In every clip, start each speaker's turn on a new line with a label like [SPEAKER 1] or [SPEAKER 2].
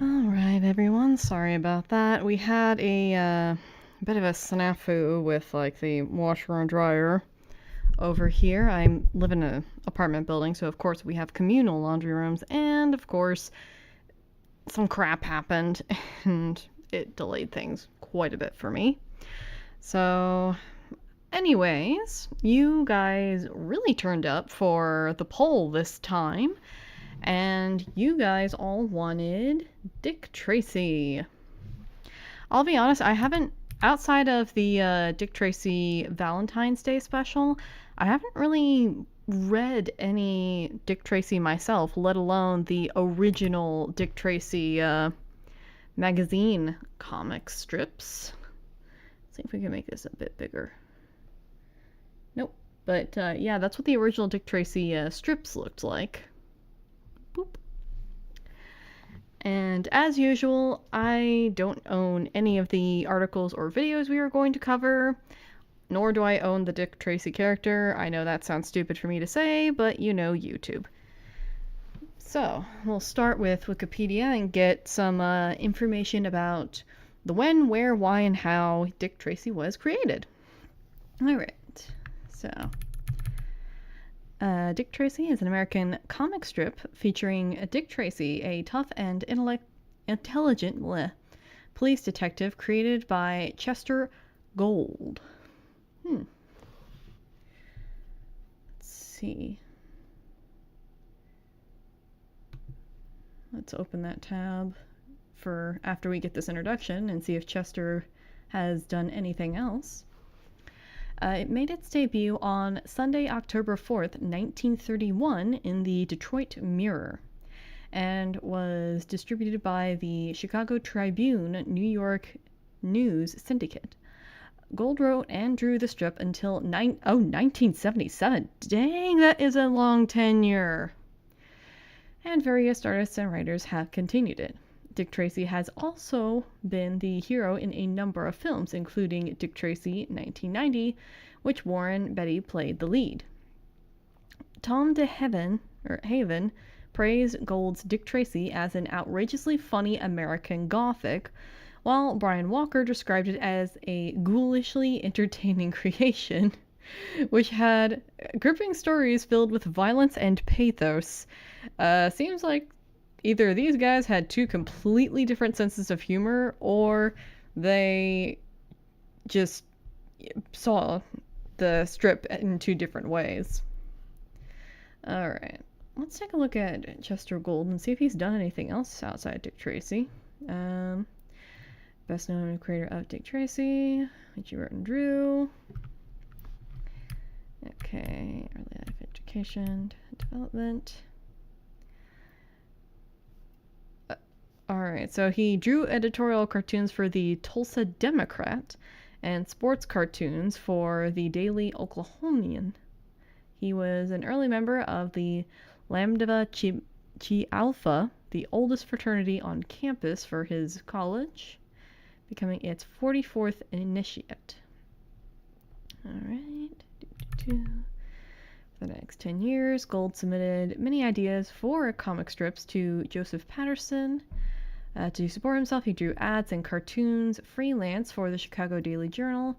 [SPEAKER 1] Alright, everyone. Sorry about that. We had a bit of a snafu with, like, the washer and dryer over here. I live in an apartment building, so of course we have communal laundry rooms, and of course some crap happened, and it delayed things quite a bit for me. So, anyways, you guys really turned up for the poll this time. And you guys all wanted Dick Tracy. I'll be honest, I haven't, outside of the Dick Tracy Valentine's Day special, I haven't really read any Dick Tracy myself, let alone the original Dick Tracy magazine comic strips. Let's see if we can make this a bit bigger. Nope. But yeah, that's what the original Dick Tracy strips looked like. Boop. And as usual, I don't own any of the articles or videos we are going to cover, nor do I own the Dick Tracy character. I know that sounds stupid for me to say, but you know YouTube. So, we'll start with Wikipedia and get some information about the when, where, why, and how Dick Tracy was created. Alright, so Dick Tracy is an American comic strip featuring Dick Tracy, a tough and intelligent police detective created by Chester Gould. Let's see. Let's open that tab for after we get this introduction and see if Chester has done anything else. It made its debut on Sunday, October 4th, 1931 in the Detroit Mirror and was distributed by the Chicago Tribune New York News Syndicate. Gould wrote and drew the strip until 1977. Dang, that is a long tenure. And various artists and writers have continued it. Dick Tracy has also been the hero in a number of films, including Dick Tracy 1990, which Warren Beatty played the lead. Tom DeHaven praised Gould's Dick Tracy as an outrageously funny American Gothic, while Brian Walker described it as a ghoulishly entertaining creation, which had gripping stories filled with violence and pathos. Seems like either these guys had two completely different senses of humor, or they just saw the strip in two different ways. Alright, let's take a look at Chester Gould and see if he's done anything else outside Dick Tracy. Best known creator of Dick Tracy, which he wrote and drew. Okay, early life education, development. Alright, so he drew editorial cartoons for the Tulsa Democrat and sports cartoons for the Daily Oklahomian. He was an early member of the Lambda Chi Alpha, the oldest fraternity on campus for his college, becoming its 44th initiate. Alright. For the next 10 years, Gould submitted many ideas for comic strips to Joseph Patterson. To support himself, he drew ads and cartoons freelance for the Chicago Daily Journal.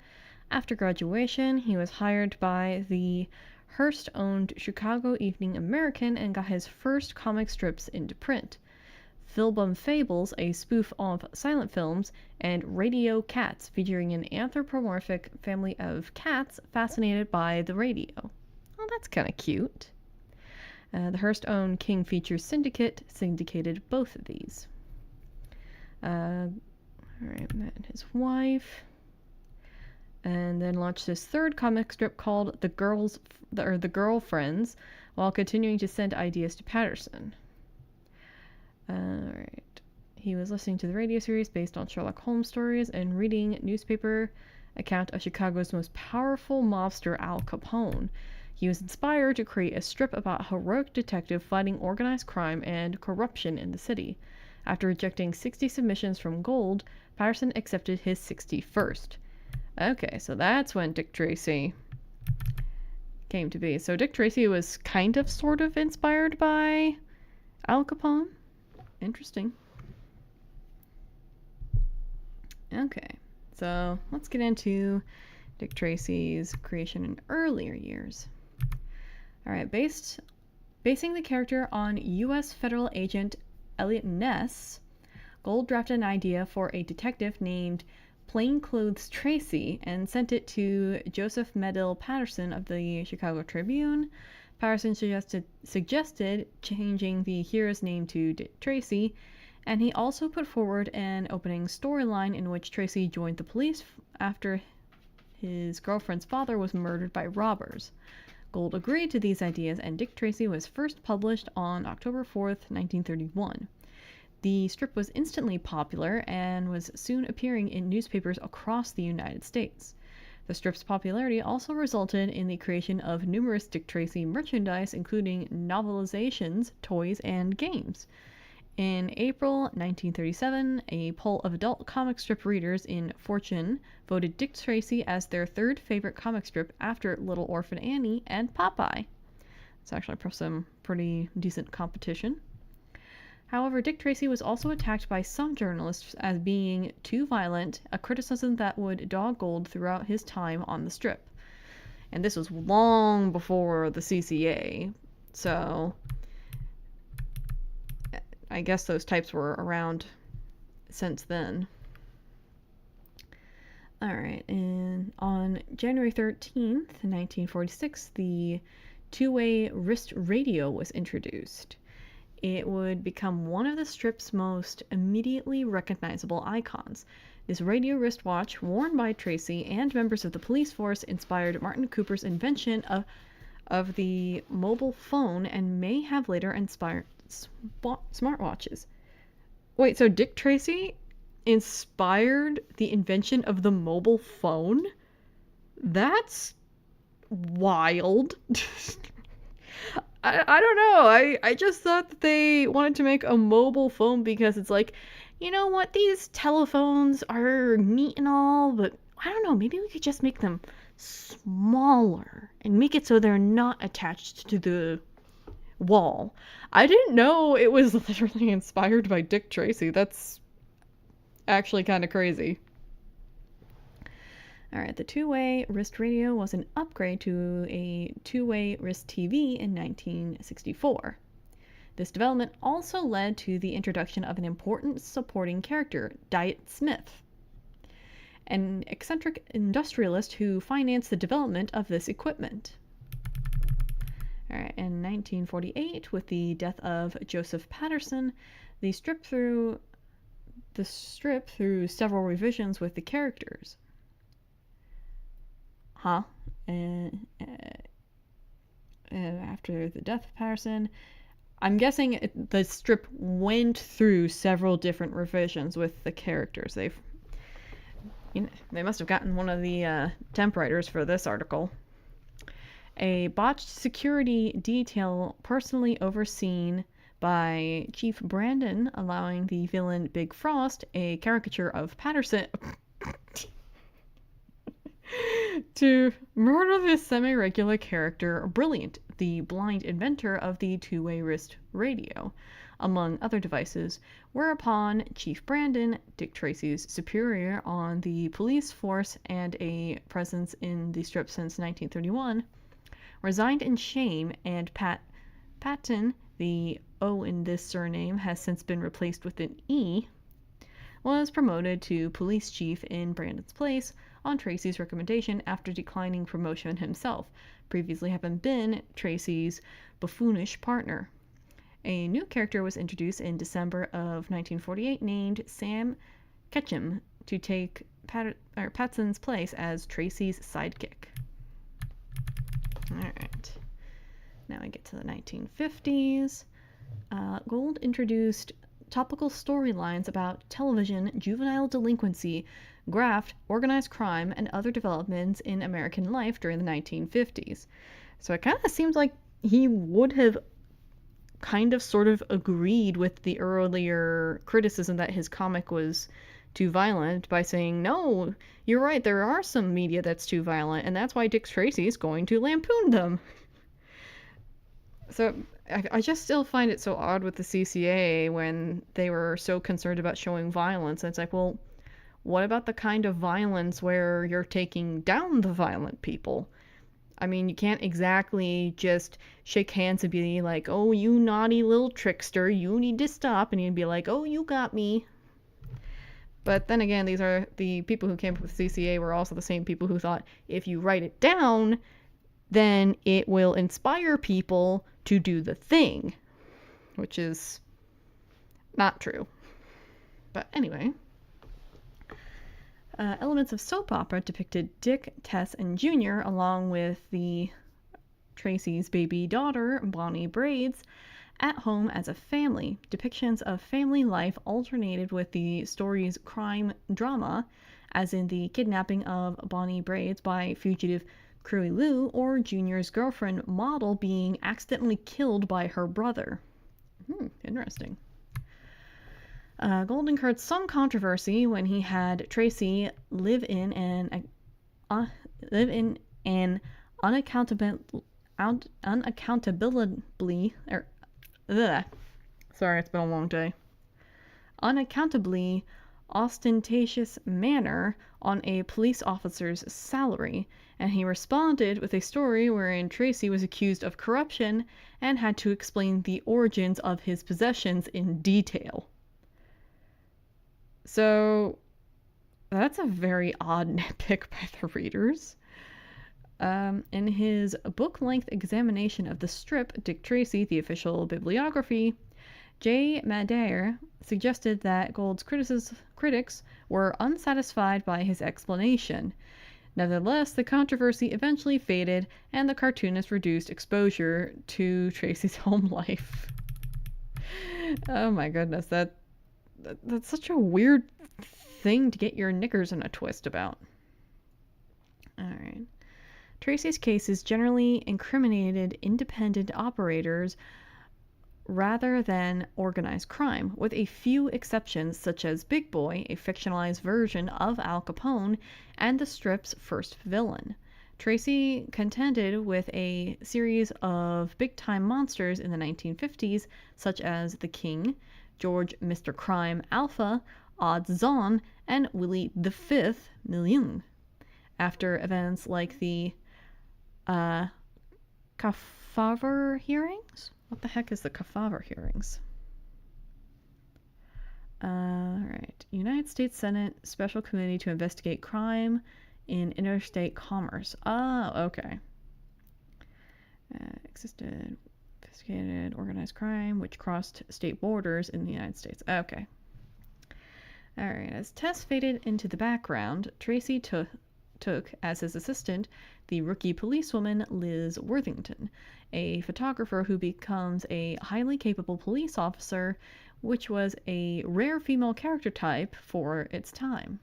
[SPEAKER 1] After graduation, he was hired by the Hearst-owned Chicago Evening American and got his first comic strips into print. Philbum Fables, a spoof of silent films, and Radio Cats, featuring an anthropomorphic family of cats fascinated by the radio. Oh, that's kind of cute. The Hearst-owned King Features Syndicate syndicated both of these. Alright, met his wife, and then launched his third comic strip called The Girlfriends, while continuing to send ideas to Patterson. Alright, he was listening to the radio series based on Sherlock Holmes stories and reading newspaper account of Chicago's most powerful mobster, Al Capone. He was inspired to create a strip about a heroic detective fighting organized crime and corruption in the city. After rejecting 60 submissions from Gould, Patterson accepted his 61st. Okay, so that's when Dick Tracy came to be. So Dick Tracy was kind of sort of inspired by Al Capone? Interesting. Okay, so let's get into Dick Tracy's creation in earlier years. All right, basing the character on U.S. federal agent Elliot Ness, Gold drafted an idea for a detective named Plainclothes Tracy and sent it to Joseph Medill Patterson of the Chicago Tribune. Patterson suggested changing the hero's name to Dick Tracy, and he also put forward an opening storyline in which Tracy joined the police after his girlfriend's father was murdered by robbers. Gold agreed to these ideas, and Dick Tracy was first published on October 4th, 1931. The strip was instantly popular and was soon appearing in newspapers across the United States. The strip's popularity also resulted in the creation of numerous Dick Tracy merchandise, including novelizations, toys, and games. In April 1937, a poll of adult comic strip readers in Fortune voted Dick Tracy as their third favorite comic strip after Little Orphan Annie and Popeye. It's actually some pretty decent competition. However, Dick Tracy was also attacked by some journalists as being too violent, a criticism that would dog Gold throughout his time on the strip. And this was long before the CCA, so I guess those types were around since then. Alright, and on January 13th, 1946, the two-way wrist radio was introduced. It would become one of the strip's most immediately recognizable icons. This radio wristwatch, worn by Tracy and members of the police force, inspired Martin Cooper's invention of the mobile phone and may have later inspired smartwatches. Wait, so Dick Tracy inspired the invention of the mobile phone? That's wild. I don't know. I just thought that they wanted to make a mobile phone because it's like, you know what, these telephones are neat and all, but I don't know, maybe we could just make them smaller and make it so they're not attached to the wall. I didn't know it was literally inspired by Dick Tracy. That's actually kind of crazy. Alright, the two-way wrist radio was an upgrade to a two-way wrist TV in 1964. This development also led to the introduction of an important supporting character, Diet Smith, an eccentric industrialist who financed the development of this equipment. Alright, in 1948, with the death of Joseph Patterson, the strip through several revisions with the characters. After the death of Patterson, I'm guessing the strip went through several different revisions with the characters. They must have gotten one of the temp writers for this article. A botched security detail personally overseen by Chief Brandon, allowing the villain Big Frost, a caricature of Patterson, to murder the semi-regular character Brilliant, the blind inventor of the two-way wrist radio, among other devices, whereupon Chief Brandon, Dick Tracy's superior on the police force and a presence in the strip since 1931, resigned in shame, and Patton, the O in this surname has since been replaced with an E, was promoted to police chief in Brandon's place on Tracy's recommendation after declining promotion himself, previously having been Tracy's buffoonish partner. A new character was introduced in December of 1948 named Sam Ketchum to take Patson's place as Tracy's sidekick. Alright, now we get to the 1950s. Gold introduced topical storylines about television, juvenile delinquency, graft, organized crime, and other developments in American life during the 1950s. So it kind of seems like he would have kind of sort of agreed with the earlier criticism that his comic was too violent by saying, no, you're right, there are some media that's too violent, and that's why Dick Tracy is going to lampoon them. So I just still find it so odd with the CCA when they were so concerned about showing violence. And it's like, well, What about the kind of violence where you're taking down the violent people? I mean, you can't exactly just shake hands and be like, oh, you naughty little trickster, you need to stop. And you'd be like, oh, you got me. But then again, these are the people who came up with CCA were also the same people who thought if you write it down, then it will inspire people to do the thing, which is not true. But anyway, elements of soap opera depicted Dick, Tess, and Junior, along with the Tracy's baby daughter, Bonnie Braids, at home as a family. Depictions of family life alternated with the story's crime drama, as in the kidnapping of Bonnie Braids by fugitive Curly Lou, or Junior's girlfriend Model being accidentally killed by her brother. Interesting. Gold incurred some controversy when he had Tracy live in an unaccountably sorry, it's been a long day. Unaccountably ostentatious manner on a police officer's salary, and he responded with a story wherein Tracy was accused of corruption and had to explain the origins of his possessions in detail. So that's a very odd nitpick by the readers. In his book-length examination of the strip, Dick Tracy, the official bibliography, J. Madare suggested that Gould's critics were unsatisfied by his explanation. Nevertheless, the controversy eventually faded, and the cartoonist reduced exposure to Tracy's home life. Oh my goodness, that's such a weird thing to get your knickers in a twist about. Alright. Tracy's cases generally incriminated independent operators rather than organized crime, with a few exceptions such as Big Boy, a fictionalized version of Al Capone, and the strip's first villain. Tracy contended with a series of big-time monsters in the 1950s, such as The King, George Mr. Crime Alpha, Odds Zon, and Willie the Fifth Million. After events like the Kefauver hearings? What the heck is the Kefauver hearings? Alright. United States Senate Special Committee to Investigate Crime in Interstate Commerce. Oh, okay. Investigated organized crime which crossed state borders in the United States. Okay. Alright. As Tess faded into the background, Tracy took as his assistant the rookie policewoman Liz Worthington, a photographer who becomes a highly capable police officer, which was a rare female character type for its time.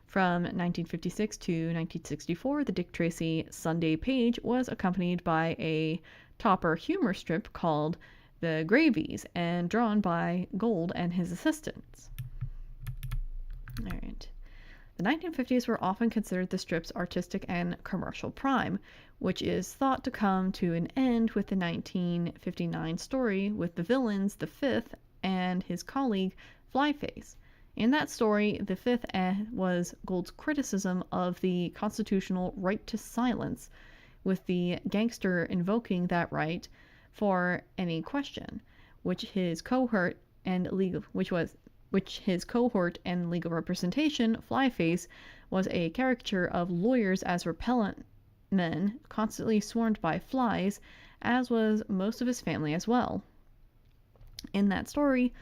[SPEAKER 1] From 1956 to 1964, the Dick Tracy Sunday page was accompanied by a topper humor strip called The Gravies and drawn by Gould and his assistants. All right. The 1950s were often considered the strip's artistic and commercial prime, which is thought to come to an end with the 1959 story with the villains The Fifth and his colleague Flyface. In that story, The Fifth was Gould's criticism of the constitutional right to silence, with the gangster invoking that right for any question, which his cohort and legal representation, Flyface, was a caricature of lawyers as repellent men constantly swarmed by flies, as was most of his family as well. In that story,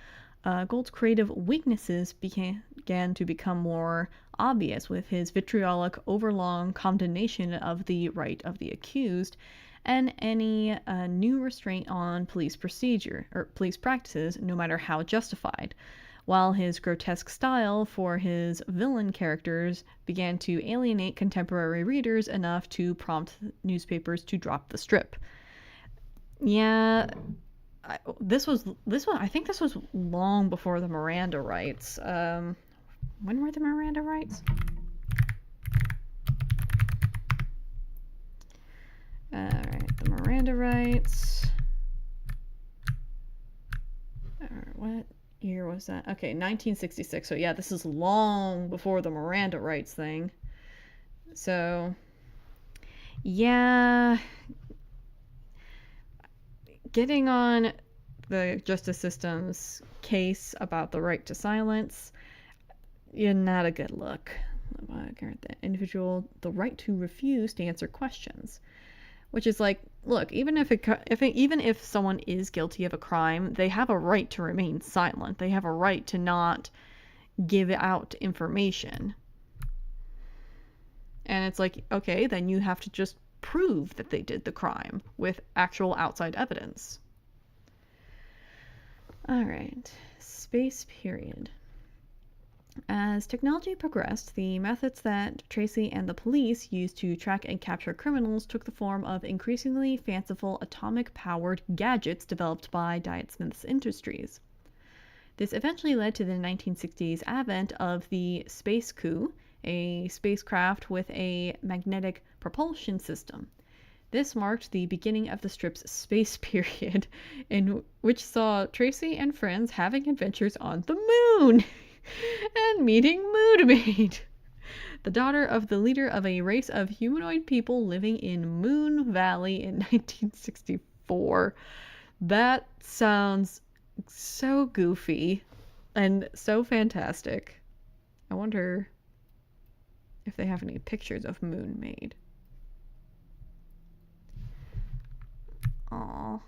[SPEAKER 1] Gould's creative weaknesses began to become more obvious, with his vitriolic, overlong condemnation of the right of the accused, and any new restraint on police practices, no matter how justified, while his grotesque style for his villain characters began to alienate contemporary readers enough to prompt newspapers to drop the strip. Yeah, I think this was long before the Miranda rights. When were the Miranda rights? Alright, the Miranda rights. What year was that? Okay, 1966. So yeah, this is long before the Miranda rights thing. So yeah, getting on the justice system's case about the right to silence, you're not a good look. The individual, the right to refuse to answer questions, which is like, look, even if someone is guilty of a crime, they have a right to remain silent. They have a right to not give out information. And it's like, okay, then you have to just prove that they did the crime with actual outside evidence. All right, space period. As technology progressed, the methods that Tracy and the police used to track and capture criminals took the form of increasingly fanciful atomic-powered gadgets developed by Diet Smith's Industries. This eventually led to the 1960s advent of the Space Coup, a spacecraft with a magnetic propulsion system. This marked the beginning of the strip's space period, in which saw Tracy and friends having adventures on the moon and meeting Moon Maid, the daughter of the leader of a race of humanoid people living in Moon Valley in 1964. That sounds so goofy and so fantastic. I wonder if they have any pictures of Moon Maid. Aww.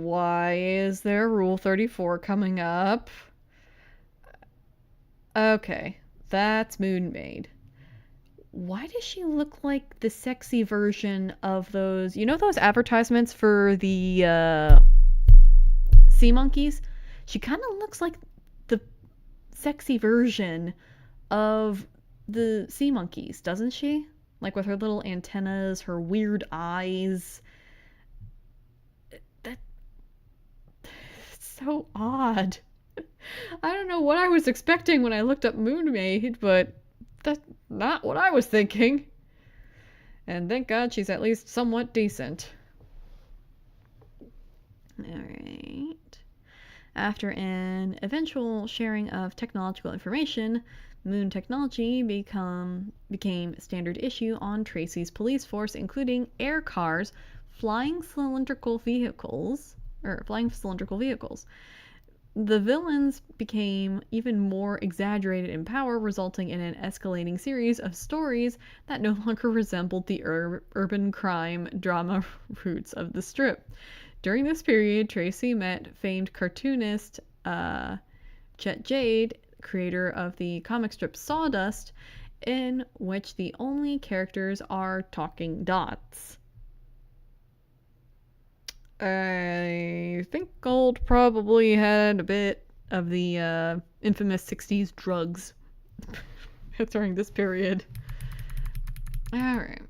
[SPEAKER 1] Why is there Rule 34 coming up? Okay, that's Moon Maid. Why does she look like the sexy version of those, those advertisements for the sea monkeys? She kind of looks like the sexy version of the sea monkeys, doesn't she? Like with her little antennas, her weird eyes. That's so odd. I don't know what I was expecting when I looked up Moon Maid, but that's not what I was thinking. And thank God she's at least somewhat decent. Alright. After an eventual sharing of technological information, moon technology became standard issue on Tracy's police force, including air cars, flying cylindrical vehicles. The villains became even more exaggerated in power, resulting in an escalating series of stories that no longer resembled the urban crime drama roots of the strip. During this period, Tracy met famed cartoonist Chet Jade, creator of the comic strip Sawdust, in which the only characters are talking dots. I think Gold probably had a bit of the infamous 60s drugs during this period. Alright.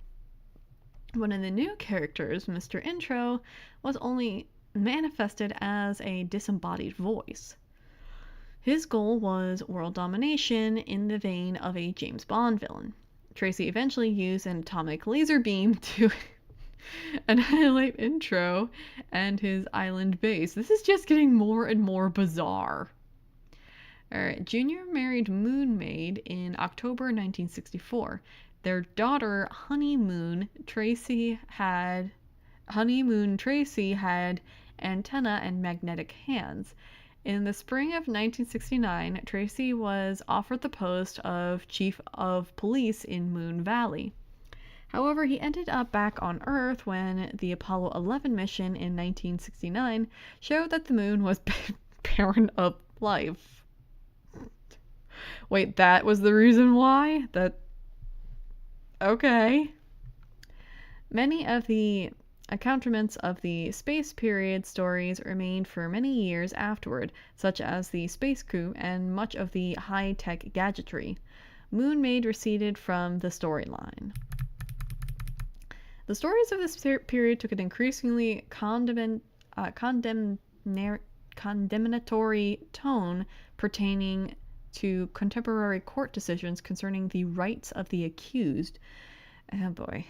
[SPEAKER 1] One of the new characters, Mr. Intro, was only manifested as a disembodied voice. His goal was world domination in the vein of a James Bond villain. Tracy eventually used an atomic laser beam to annihilate Intro and his island base. This is just getting more and more bizarre. Alright, Junior married Moon Maid in October 1964. Their daughter, Honeymoon Tracy, had antenna and magnetic hands. In the spring of 1969, Tracy was offered the post of Chief of Police in Moon Valley. However, he ended up back on Earth when the Apollo 11 mission in 1969 showed that the moon was barren of life. Wait, that was the reason why? Okay. Many of the accoutrements of the space period stories remained for many years afterward, such as the space coup and much of the high-tech gadgetry. Moon Maid receded from the storyline. The stories of this period took an increasingly condemnatory tone pertaining to contemporary court decisions concerning the rights of the accused. Oh boy.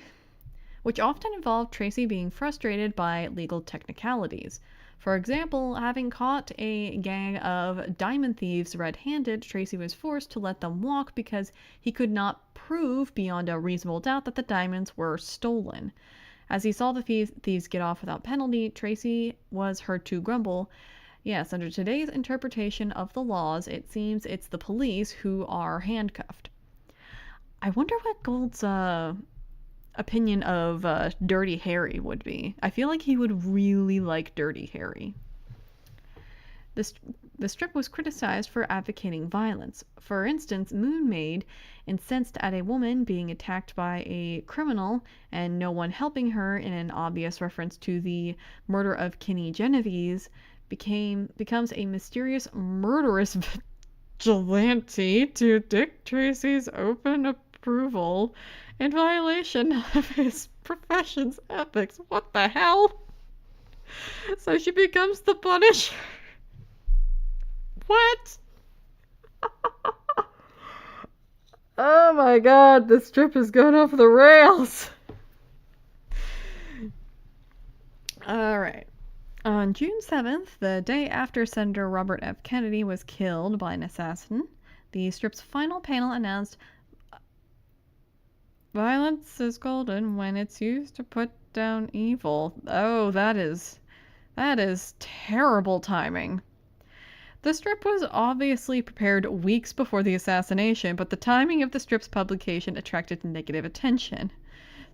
[SPEAKER 1] Which often involved Tracy being frustrated by legal technicalities. For example, having caught a gang of diamond thieves red-handed, Tracy was forced to let them walk because he could not prove beyond a reasonable doubt that the diamonds were stolen. As he saw the thieves get off without penalty, Tracy was heard to grumble, "Yes, under today's interpretation of the laws, it seems it's the police who are handcuffed." I wonder what Gold's opinion of Dirty Harry would be. I feel like he would really like Dirty Harry. The strip was criticized for advocating violence. For instance, Moon Maid, incensed at a woman being attacked by a criminal and no one helping her, in an obvious reference to the murder of Kinney Genovese, becomes a mysterious murderous vigilante to Dick Tracy's open approval in violation of his profession's ethics. What the hell? So she becomes the Punisher? What? Oh my god, this strip has gone off the rails. Alright. On June 7th, the day after Senator Robert F. Kennedy was killed by an assassin, the strip's final panel announced, "Violence is golden when it's used to put down evil." Oh, that is terrible timing. The strip was obviously prepared weeks before the assassination, but the timing of the strip's publication attracted negative attention.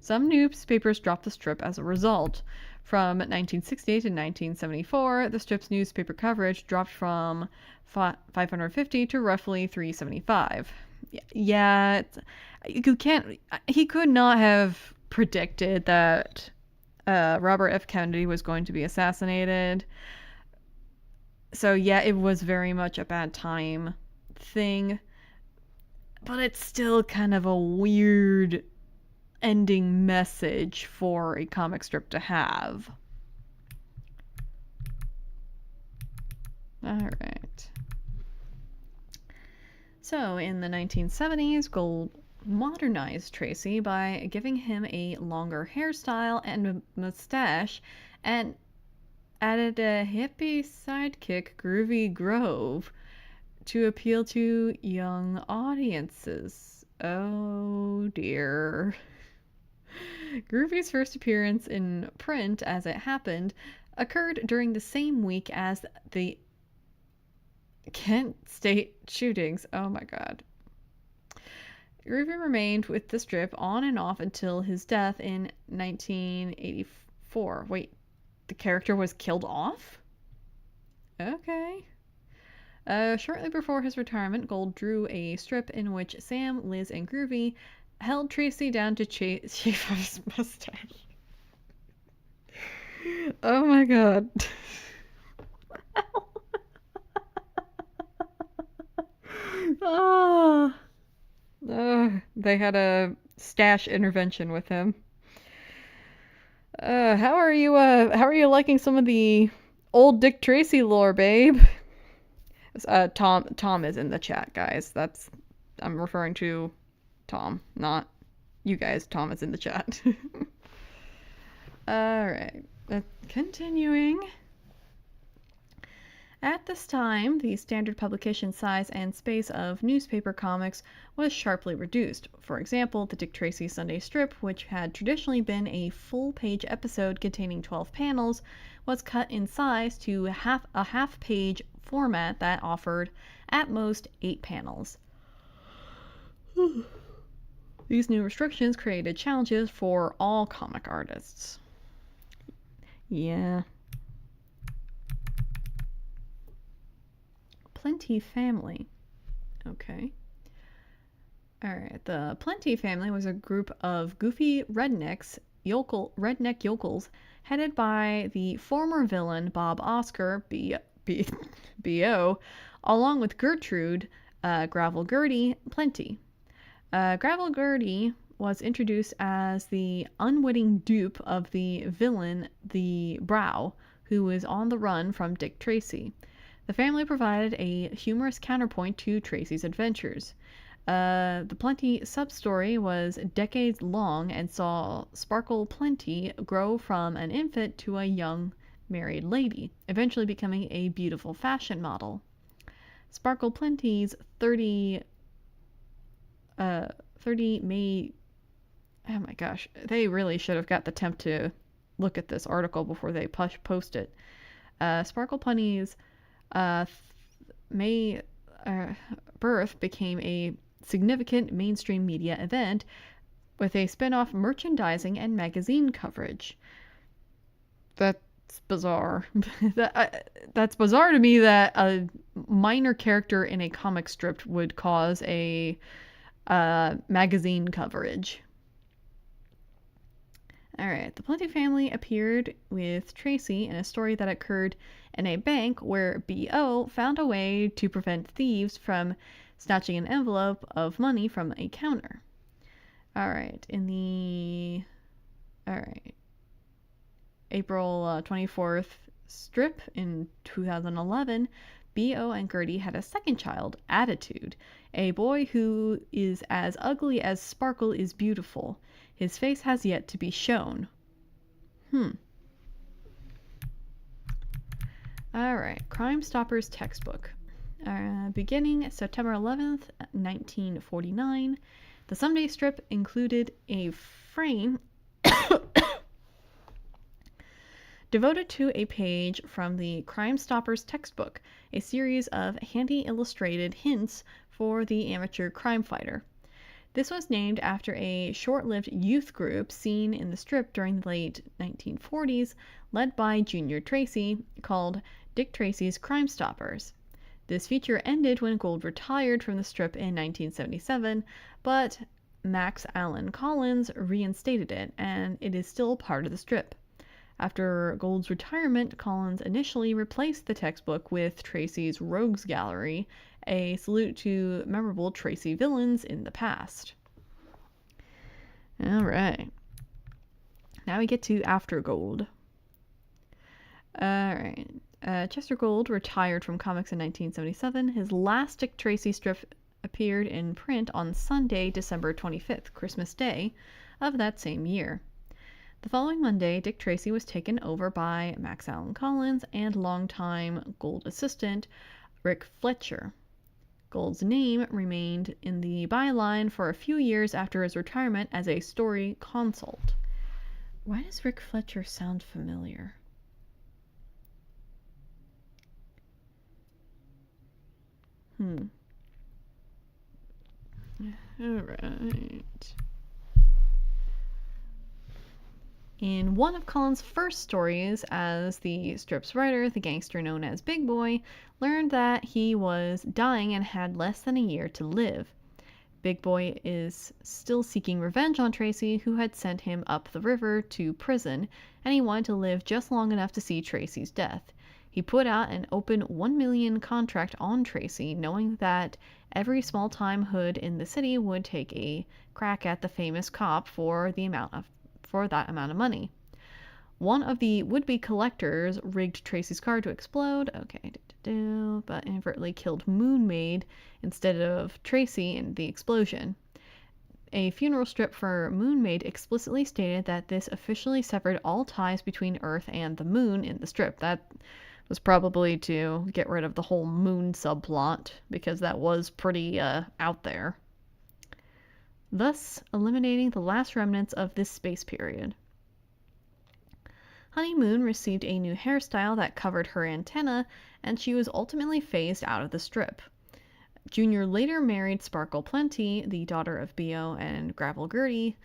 [SPEAKER 1] Some newspapers dropped the strip as a result. From 1960 to 1974, the strip's newspaper coverage dropped from 550 to roughly 375. Yeah, he could not have predicted that Robert F. Kennedy was going to be assassinated. So yeah, it was very much a bad time thing. But it's still kind of a weird ending message for a comic strip to have. Alright. So in the 1970s, Gold modernized Tracy by giving him a longer hairstyle and a mustache, and added a hippie sidekick, Groovy Grove, to appeal to young audiences. Oh dear. Groovy's first appearance in print, as it happened, occurred during the same week as the Kent State shootings. Oh my god. Groovy remained with the strip on and off until his death in 1984. Wait, the character was killed off? Okay. Shortly before his retirement, Gold drew a strip in which Sam, Liz, and Groovy held Tracy down to shave his mustache. Oh my god. Oh. They had a stash intervention with him. How are you liking some of the old Dick Tracy lore, babe? Tom is in the chat, guys. I'm referring to Tom, not you guys. Tom is in the chat. Alright, continuing. At this time, the standard publication size and space of newspaper comics was sharply reduced. For example, the Dick Tracy Sunday strip, which had traditionally been a full-page episode containing 12 panels, was cut in size to a half-page format that offered, at most, 8 panels. These new restrictions created challenges for all comic artists. Yeah. Plenty family. Okay. Alright, the Plenty family was a group of goofy redneck yokels headed by the former villain Bob Oscar, B.O., along with Gertrude, Gravel Gertie, Plenty. Gravel Gertie was introduced as the unwitting dupe of the villain, the Brow, who was on the run from Dick Tracy. The family provided a humorous counterpoint to Tracy's adventures. The Plenty sub-story was decades long and saw Sparkle Plenty grow from an infant to a young married lady, eventually becoming a beautiful fashion model. Sparkle Plenty's 30 May. Oh my gosh, they really should have got the temp to look at this article before they post it. Sparkle Plenty's May birth became a significant mainstream media event with a spin-off merchandising and magazine coverage. That's bizarre. That's bizarre to me that a minor character in a comic strip would cause a magazine coverage. Alright, the Plenty family appeared with Tracy in a story that occurred in a bank where B.O. found a way to prevent thieves from snatching an envelope of money from a counter. Alright, April 24th strip in 2011, B.O. and Gertie had a second child, Attitude, a boy who is as ugly as Sparkle is beautiful. His face has yet to be shown. Alright, Crime Stoppers textbook. Beginning September 11th, 1949, the Sunday strip included a frame devoted to a page from the Crime Stoppers textbook, a series of handy illustrated hints for the amateur crime fighter. This was named after a short-lived youth group seen in the strip during the late 1940s, led by Junior Tracy, called Dick Tracy's Crime Stoppers. This feature ended when Gould retired from the strip in 1977, but Max Allan Collins reinstated it, and it is still part of the strip. After Gould's retirement, Collins initially replaced the textbook with Tracy's Rogues Gallery, a salute to memorable Tracy villains in the past. Alright. Now we get to after Gould. Alright. Chester Gould retired from comics in 1977. His last Dick Tracy strip appeared in print on Sunday, December 25th, Christmas Day, of that same year. The following Monday, Dick Tracy was taken over by Max Allan Collins and longtime Gould assistant Rick Fletcher. Gould's name remained in the byline for a few years after his retirement as a story consult. Why does Rick Fletcher sound familiar? Alright. In one of Collins' first stories as the strip's writer, the gangster known as Big Boy learned that he was dying and had less than a year to live. Big Boy is still seeking revenge on Tracy, who had sent him up the river to prison, and he wanted to live just long enough to see Tracy's death. He put out an open $1 million contract on Tracy, knowing that every small-time hood in the city would take a crack at the famous cop for that amount of money. One of the would-be collectors rigged Tracy's car to explode, but inadvertently killed Moonmaid instead of Tracy in the explosion. A funeral strip for Moonmaid explicitly stated that this officially severed all ties between Earth and the Moon in the strip. That was probably to get rid of the whole Moon subplot, because that was pretty out there, thus eliminating the last remnants of this space period. Honey Moon received a new hairstyle that covered her antenna, and she was ultimately phased out of the strip. Junior later married Sparkle Plenty, the daughter of B.O. and Gravel Gertie,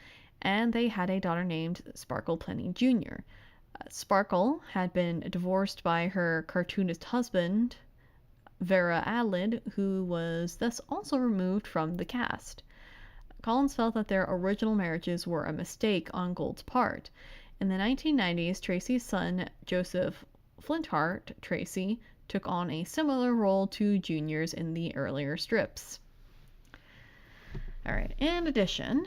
[SPEAKER 1] and they had a daughter named Sparkle Plenty Jr. Sparkle had been divorced by her cartoonist husband, Vera Adlid, who was thus also removed from the cast. Collins felt that their original marriages were a mistake on Gould's part. In the 1990s, Tracy's son, Joseph Flintheart Tracy, took on a similar role to Junior's in the earlier strips. Alright, in addition,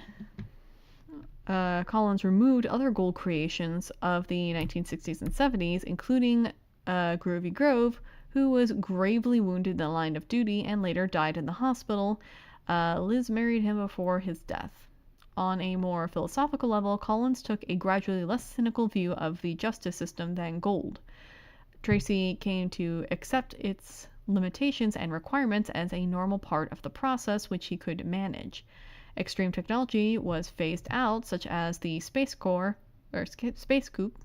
[SPEAKER 1] Collins removed other Gould creations of the 1960s and 70s, including Groovy Grove, who was gravely wounded in the line of duty and later died in the hospital. Liz married him before his death. On a more philosophical level, Collins took a gradually less cynical view of the justice system than Gould. Tracy came to accept its limitations and requirements as a normal part of the process which he could manage. Extreme technology was phased out, such as the Space Corps or Space Coupe,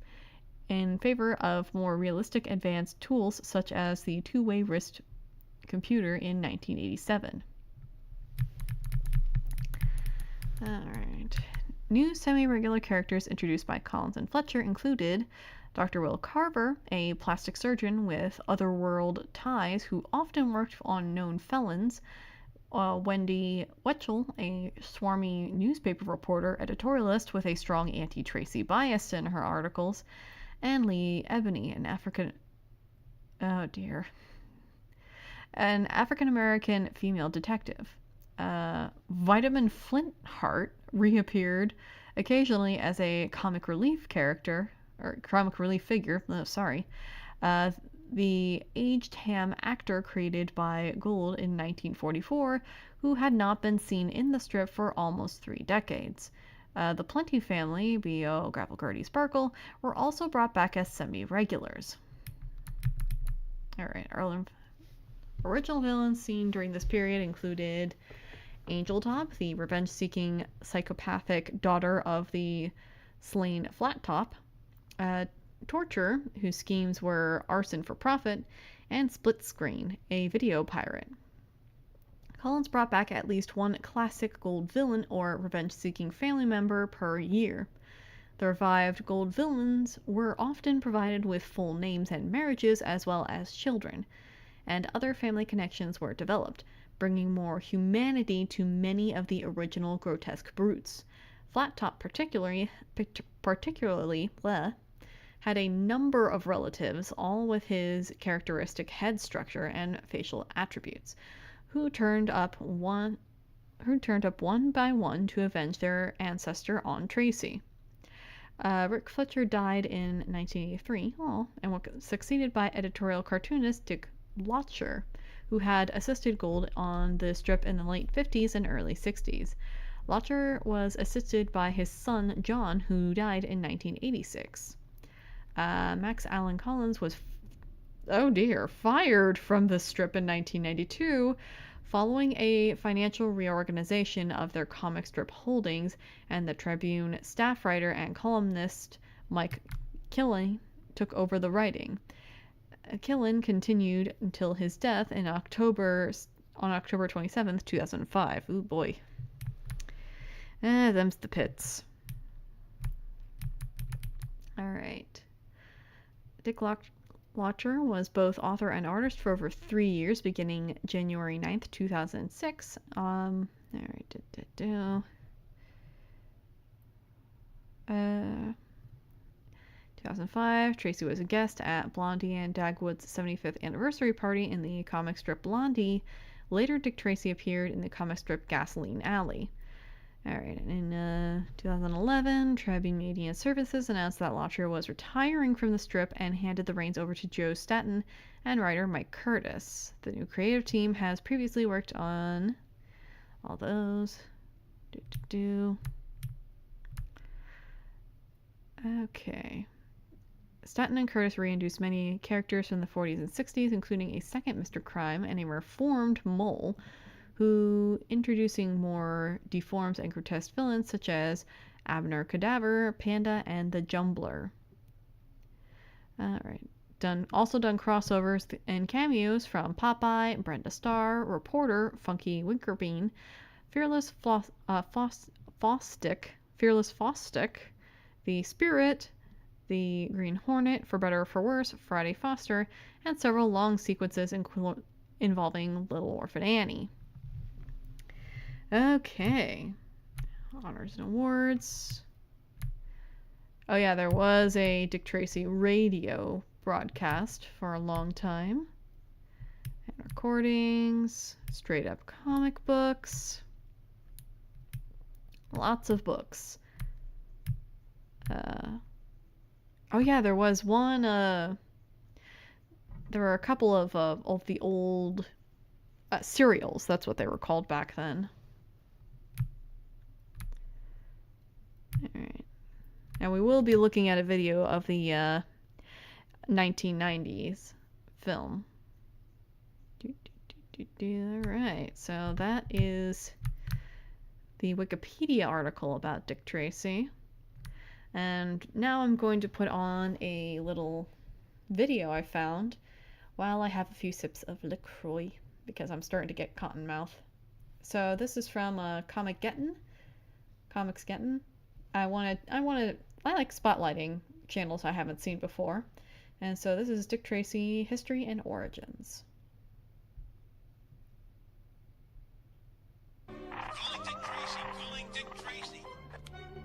[SPEAKER 1] in favor of more realistic advanced tools such as the two-way wrist computer in 1987. Alright. New semi-regular characters introduced by Collins and Fletcher included Dr. Will Carver, a plastic surgeon with otherworld ties who often worked on known felons, Wendy Wetchell, a swarmy newspaper reporter editorialist with a strong anti-Tracy bias in her articles, and Lee Ebony, an African-American female detective. Vitamin Flintheart reappeared occasionally as a comic relief figure. The aged ham actor created by Gould in 1944, who had not been seen in the strip for almost 3 decades. The Plenty family, B.O., Grapple, Gertie, Sparkle, were also brought back as semi-regulars. Alright, our original villains seen during this period included Angel Top, the revenge-seeking psychopathic daughter of the slain Flat Top, Torture, whose schemes were arson for profit, and Split Screen, a video pirate. Collins brought back at least one classic Gould villain or revenge-seeking family member per year. The revived Gould villains were often provided with full names and marriages as well as children, and other family connections were developed, bringing more humanity to many of the original grotesque brutes. Flat Top particularly had a number of relatives, all with his characteristic head structure and facial attributes, who turned up one by one to avenge their ancestor on Tracy. Rick Fletcher died in 1983, and was succeeded by editorial cartoonist Dick Tracy, who had assisted Gould on the strip in the late 50s and early 60s. Tracy was assisted by his son John, who died in 1986. Max Allan Collins was fired from the strip in 1992 following a financial reorganization of their comic strip holdings, and the Tribune staff writer and columnist Mike Killen took over the writing. Killen continued until his death on October 27th, 2005. Ooh boy. Them's the pits. Alright. Dick Tracy was both author and artist for over 3 years, beginning January 9th, 2006. 2005, Tracy was a guest at Blondie and Dagwood's 75th anniversary party in the comic strip Blondie. Later, Dick Tracy appeared in the comic strip Gasoline Alley. Alright, in 2011, Tribune Media Services announced that Tracy was retiring from the strip and handed the reins over to Joe Staton and writer Mike Curtis. The new creative team has previously worked on all those. Okay. Staton and Curtis reintroduced many characters from the 40s and 60s, including a second Mr. Crime and a reformed mole, who introducing more deformed and grotesque villains such as Abner Cadaver, Panda, and the Jumbler. Alright. Also done crossovers and cameos from Popeye, Brenda Starr, Reporter, Funky Winkerbean, Fearless Fosstick, The Spirit, the Green Hornet, For Better or For Worse, Friday Foster, and several long sequences involving Little Orphan Annie. Okay. Honors and awards. Oh yeah, there was a Dick Tracy radio broadcast for a long time. And recordings, straight up comic books. Lots of books. Oh yeah, there was one. There were a couple of the old serials. That's what they were called back then. All right, and we will be looking at a video of the 1990s film. Alright, so that is the Wikipedia article about Dick Tracy. And now I'm going to put on a little video I found while I have a few sips of LaCroix because I'm starting to get cotton mouth. So this is from Comics Gettin'. I like spotlighting channels I haven't seen before. And so this is Dick Tracy, History and Origins.
[SPEAKER 2] Calling Dick Tracy.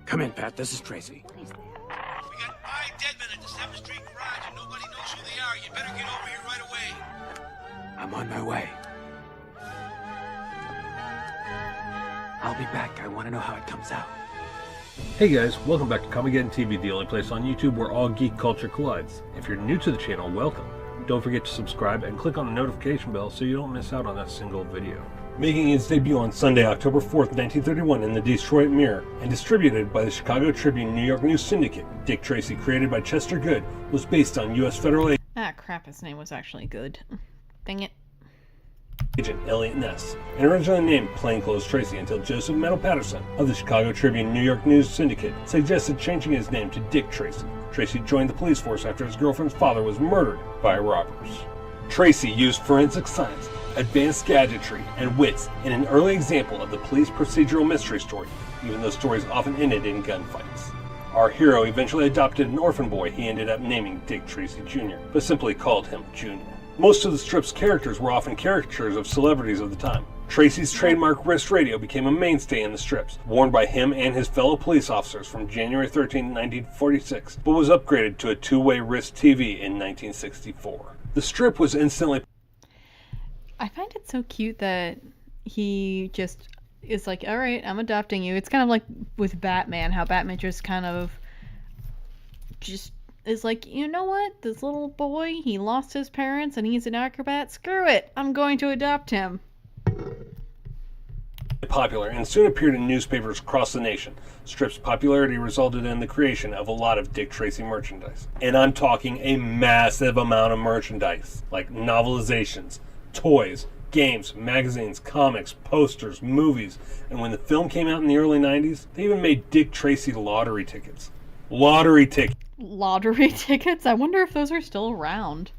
[SPEAKER 3] Come in, Pat. This is Tracy.
[SPEAKER 2] We got 5 dead men at the 7th Street garage and nobody knows who they are. You better get over here right away.
[SPEAKER 3] I'm on my way. I'll be back. I want to know how it comes out.
[SPEAKER 4] Hey guys, welcome back to Comic TV, the only place on YouTube where all geek culture collides. If you're new to the channel, welcome. Don't forget to subscribe and click on the notification bell so you don't miss out on a single video. Making its debut on Sunday, October 4th, 1931 in the Detroit Mirror and distributed by the Chicago Tribune New York News Syndicate, Dick Tracy, created by Chester Good, was based on U.S. federal
[SPEAKER 1] Ah crap, his name was actually Good. Dang it.
[SPEAKER 4] agent Elliot Ness, and originally named Plainclothes Tracy until Joseph Meadow Patterson of the Chicago Tribune New York News Syndicate suggested changing his name to Dick Tracy. Tracy joined the police force after his girlfriend's father was murdered by robbers. Tracy used forensic science, advanced gadgetry, and wits in an early example of the police procedural mystery story, even though stories often ended in gunfights. Our hero eventually adopted an orphan boy he ended up naming Dick Tracy Jr., but simply called him Jr. Most of the strip's characters were often caricatures of celebrities of the time. Tracy's trademark wrist radio became a mainstay in the strips, worn by him and his fellow police officers from January 13, 1946, but was upgraded to a two-way wrist TV in 1964. The strip was instantly...
[SPEAKER 1] I find it so cute that he just is like, all right, I'm adopting you. It's kind of like with Batman, how Batman just kind of just is like, you know what? This little boy, he lost his parents and he's an acrobat. Screw it. I'm going to adopt him.
[SPEAKER 4] Popular and soon appeared in newspapers across the nation. Strip's popularity resulted in the creation of a lot of Dick Tracy merchandise. And I'm talking a massive amount of merchandise, like novelizations, toys, games, magazines, comics, posters, movies, and when the film came out in the early 90s, they even made Dick Tracy lottery tickets. Lottery tickets.
[SPEAKER 1] Lottery tickets? I wonder if those are still around.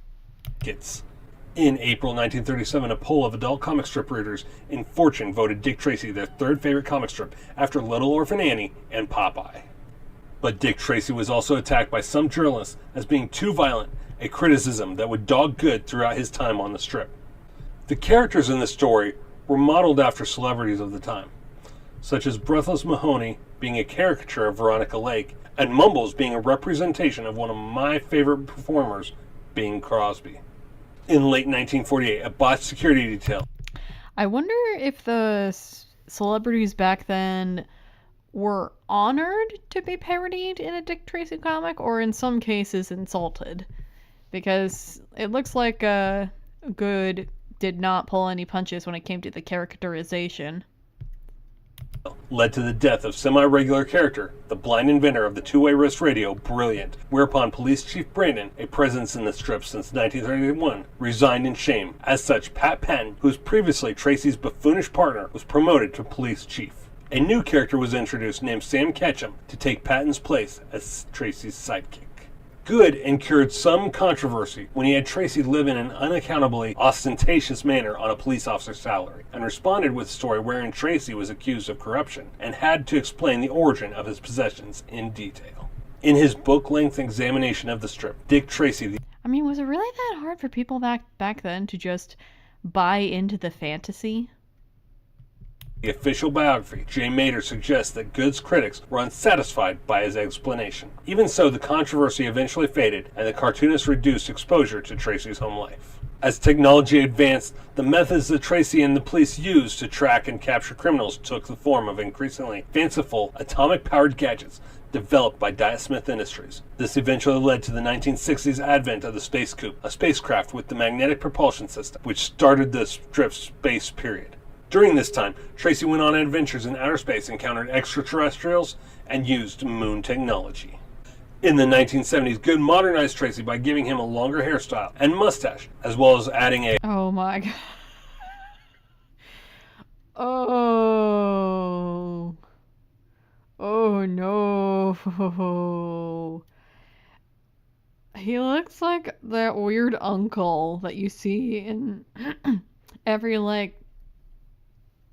[SPEAKER 4] In April 1937, a poll of adult comic strip readers in Fortune voted Dick Tracy their third favorite comic strip after Little Orphan Annie and Popeye. But Dick Tracy was also attacked by some journalists as being too violent, a criticism that would dog Good throughout his time on the strip. The characters in the story were modeled after celebrities of the time, such as Breathless Mahoney being a caricature of Veronica Lake, and Mumbles being a representation of one of my favorite performers, Bing Crosby. In late 1948, a botched security detail.
[SPEAKER 1] I wonder if the celebrities back then were honored to be parodied in a Dick Tracy comic, or in some cases insulted. Because it looks like Good did not pull any punches when it came to the caricaturization.
[SPEAKER 4] Led to the death of semi-regular character, the blind inventor of the two-way wrist radio, Brilliant, whereupon Police Chief Brandon, a presence in the strip since 1931, resigned in shame. As such, Pat Patton, who was previously Tracy's buffoonish partner, was promoted to Police Chief. A new character was introduced named Sam Ketchum to take Patton's place as Tracy's sidekick. Good incurred some controversy when he had Tracy live in an unaccountably ostentatious manner on a police officer's salary, and responded with a story wherein Tracy was accused of corruption and had to explain the origin of his possessions in detail. In his book-length examination of the strip, Dick Tracy...
[SPEAKER 1] I mean, was it really that hard for people back then to just buy into the fantasy?
[SPEAKER 4] The official biography, Jay Mader, suggests that Good's critics were unsatisfied by his explanation. Even so, the controversy eventually faded, and the cartoonist reduced exposure to Tracy's home life. As technology advanced, the methods that Tracy and the police used to track and capture criminals took the form of increasingly fanciful atomic-powered gadgets, developed by Diet Smith Industries. This eventually led to the 1960s advent of the Space Coupe, a spacecraft with the magnetic propulsion system, which started the strip's space period. During this time, Tracy went on adventures in outer space, encountered extraterrestrials, and used moon technology. In the 1970s, Good modernized Tracy by giving him a longer hairstyle and mustache, as well as adding a
[SPEAKER 1] Oh my god. Oh. Oh no. He looks like that weird uncle that you see in every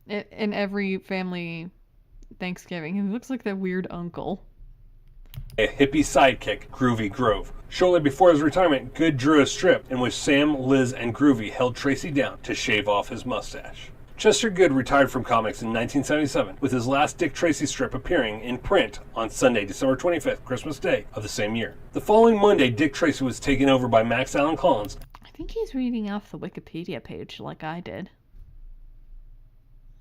[SPEAKER 1] in every family Thanksgiving. He looks like that weird uncle.
[SPEAKER 4] hippie sidekick, Groovy Grove. Shortly before his retirement, Good drew a strip in which Sam, Liz, and Groovy held Tracy down to shave off his mustache. Chester Good retired from comics in 1977, with his last Dick Tracy strip appearing in print on Sunday, December 25th, Christmas Day of the same year. The following Monday, Dick Tracy was taken over by Max Allan Collins.
[SPEAKER 1] I think he's reading off the Wikipedia page like I did.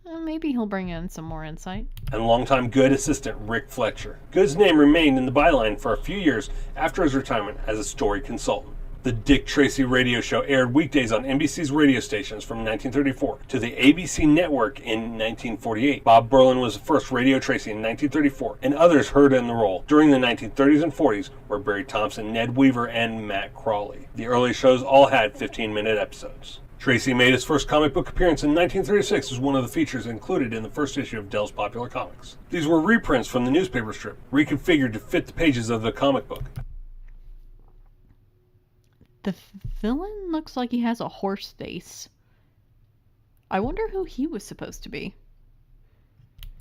[SPEAKER 1] Maybe he'll bring in some more insight.
[SPEAKER 4] And longtime Good assistant Rick Fletcher. Good's name remained in the byline for a few years after his retirement as a story consultant. The Dick Tracy radio show aired weekdays on NBC's radio stations from 1934 to the ABC network in 1948. Bob Berlin was the first Radio Tracy in 1934, and others heard in the role. During the 1930s and 40s were Barry Thompson, Ned Weaver, and Matt Crawley. The early shows all had 15-minute episodes. Tracy made his first comic book appearance in 1936 as one of the features included in the first issue of Dell's Popular Comics. These were reprints from the newspaper strip, reconfigured to fit the pages of the comic book.
[SPEAKER 1] The villain looks like he has a horse face. I wonder who he was supposed to be.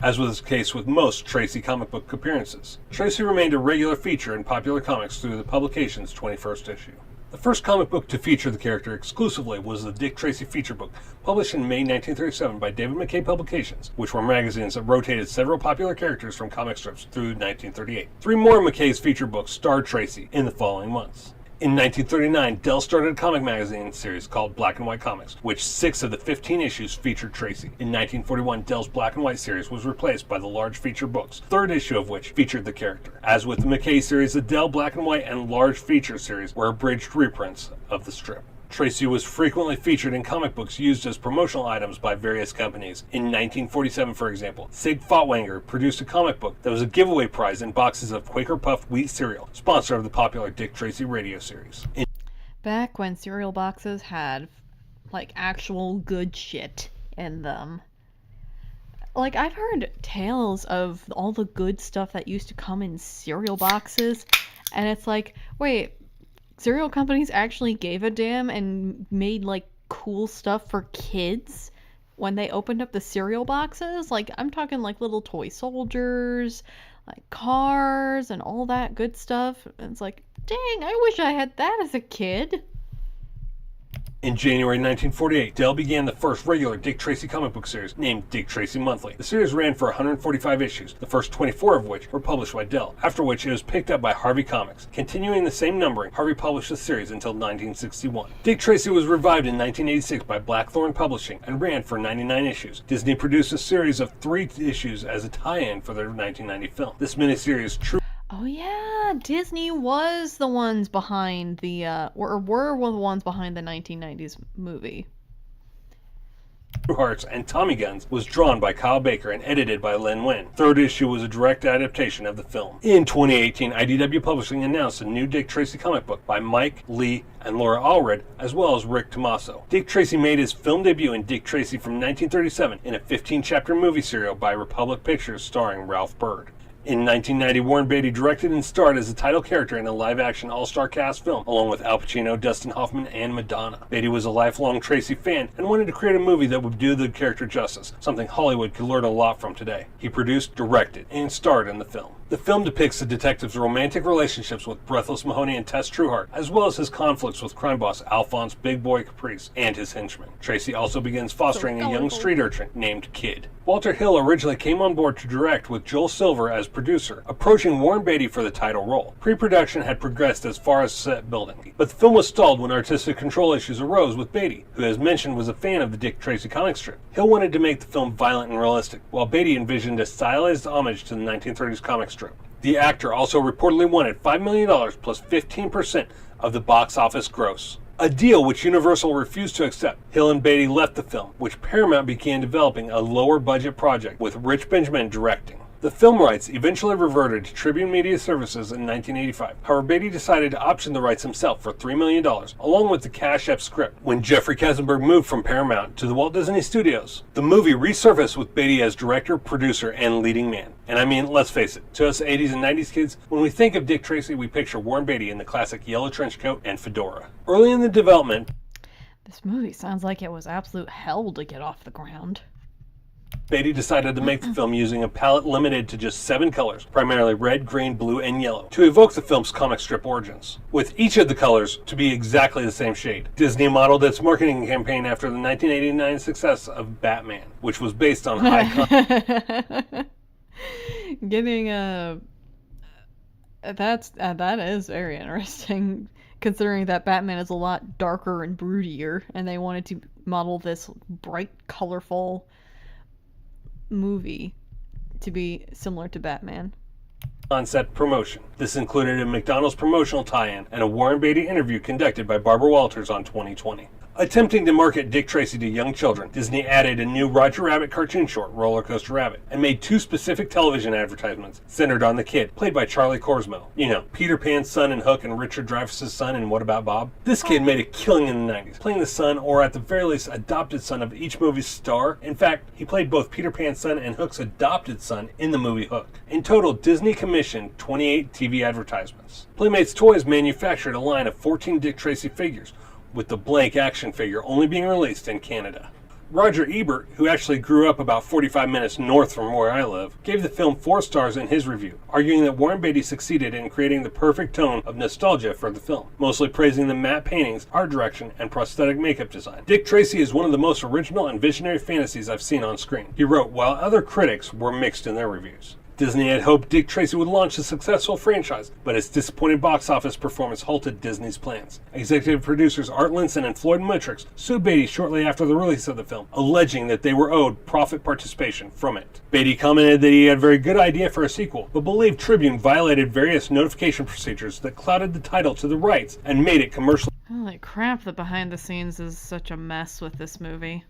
[SPEAKER 4] As was the case with most Tracy comic book appearances, Tracy remained a regular feature in Popular Comics through the publication's 21st issue. The first comic book to feature the character exclusively was the Dick Tracy feature book, published in May 1937 by David McKay Publications, which were magazines that rotated several popular characters from comic strips through 1938. 3 more McKay's feature books starred Tracy in the following months. In 1939, Dell started a comic magazine series called Black and White Comics, which 6 of the 15 issues featured Tracy. In 1941, Dell's Black and White series was replaced by the large feature books, 3rd issue of which featured the character. As with the McKay series, the Dell Black and White and large feature series were abridged reprints of the strip. Tracy was frequently featured in comic books used as promotional items by various companies. In 1947, for example, Sig Fotwanger produced a comic book that was a giveaway prize in boxes of Quaker Puff wheat cereal, sponsor of the popular Dick Tracy radio series.
[SPEAKER 1] Back when cereal boxes had, actual good shit in them. I've heard tales of all the good stuff that used to come in cereal boxes, and it's like, wait, cereal companies actually gave a damn and made cool stuff for kids when they opened up the cereal boxes. I'm talking little toy soldiers, cars and all that good stuff. And it's like, dang, I wish I had that as a kid.
[SPEAKER 4] In January 1948, Dell began the first regular Dick Tracy comic book series, named Dick Tracy Monthly. The series ran for 145 issues, the first 24 of which were published by Dell, after which it was picked up by Harvey Comics. Continuing the same numbering, Harvey published the series until 1961. Dick Tracy was revived in 1986 by Blackthorn Publishing and ran for 99 issues. Disney produced a series of 3 issues as a tie-in for their 1990 film. This miniseries, True
[SPEAKER 1] Oh yeah, Disney was the ones behind the, were the ones behind the 1990s movie.
[SPEAKER 4] Hearts and Tommy Guns was drawn by Kyle Baker and edited by Len Wein. 3rd issue was a direct adaptation of the film. In 2018, IDW Publishing announced a new Dick Tracy comic book by Mike, Lee, and Laura Allred, as well as Rick Tommaso. Dick Tracy made his film debut in Dick Tracy from 1937 in a 15-chapter movie serial by Republic Pictures starring Ralph Byrd. In 1990, Warren Beatty directed and starred as the title character in a live-action all-star cast film, along with Al Pacino, Dustin Hoffman, and Madonna. Beatty was a lifelong Tracy fan and wanted to create a movie that would do the character justice, something Hollywood could learn a lot from today. He produced, directed, and starred in the film. The film depicts the detective's romantic relationships with Breathless Mahoney and Tess Trueheart, as well as his conflicts with crime boss Alphonse Big Boy Caprice and his henchmen. Tracy also begins fostering a young street urchin named Kid. Walter Hill originally came on board to direct with Joel Silver as producer, approaching Warren Beatty for the title role. Pre-production had progressed as far as set building, but the film was stalled when artistic control issues arose with Beatty, who as mentioned was a fan of the Dick Tracy comic strip. Hill wanted to make the film violent and realistic, while Beatty envisioned a stylized homage to the 1930s comic strip. The actor also reportedly wanted $5 million plus 15% of the box office gross, a deal which Universal refused to accept. Hill and Beatty left the film, which Paramount began developing a lower budget project with Rich Benjamin directing. The film rights eventually reverted to Tribune Media Services in 1985. However, Beatty decided to option the rights himself for $3 million, along with the cash-up script, when Jeffrey Katzenberg moved from Paramount to the Walt Disney Studios. The movie resurfaced with Beatty as director, producer, and leading man. And I mean, let's face it, to us 80s and 90s kids, when we think of Dick Tracy, we picture Warren Beatty in the classic yellow trench coat and fedora. Early in the development,
[SPEAKER 1] This movie sounds like it was absolute hell to get off the ground.
[SPEAKER 4] Beatty decided to make the film using a palette limited to just 7 colors, primarily red, green, blue, and yellow, to evoke the film's comic strip origins, with each of the colors to be exactly the same shade. Disney modeled its marketing campaign after the 1989 success of Batman, which was based on high
[SPEAKER 1] Getting that is very interesting, considering that Batman is a lot darker and broodier, and they wanted to model this bright, colorful movie to be similar to Batman.
[SPEAKER 4] on-set promotion. This included a McDonald's promotional tie-in and a Warren Beatty interview conducted by Barbara Walters on 2020. Attempting to market Dick Tracy to young children, Disney added a new Roger Rabbit cartoon short, Roller Coaster Rabbit, and made 2 specific television advertisements centered on the kid, played by Charlie Korsmo. You know, Peter Pan's son in Hook and Richard Dreyfuss' son in What About Bob? This kid made a killing in the 90s, playing the son, or at the very least adopted son, of each movie's star. In fact, he played both Peter Pan's son and Hook's adopted son in the movie Hook. In total, Disney commissioned 28 TV advertisements. Playmates Toys manufactured a line of 14 Dick Tracy figures, with the blank action figure only being released in Canada. Roger Ebert, who actually grew up about 45 minutes north from where I live, gave the film 4 stars in his review, arguing that Warren Beatty succeeded in creating the perfect tone of nostalgia for the film, mostly praising the matte paintings, art direction, and prosthetic makeup design. Dick Tracy is one of the most original and visionary fantasies I've seen on screen, he wrote, while other critics were mixed in their reviews. Disney had hoped Dick Tracy would launch a successful franchise, but its disappointing box office performance halted Disney's plans. Executive producers Art Linson and Floyd Mutrux sued Beatty shortly after the release of the film, alleging that they were owed profit participation from it. Beatty commented that he had a very good idea for a sequel, but believed Tribune violated various notification procedures that clouded the title to the rights and made it commercially
[SPEAKER 1] Holy crap, the behind the scenes is such a mess with this movie.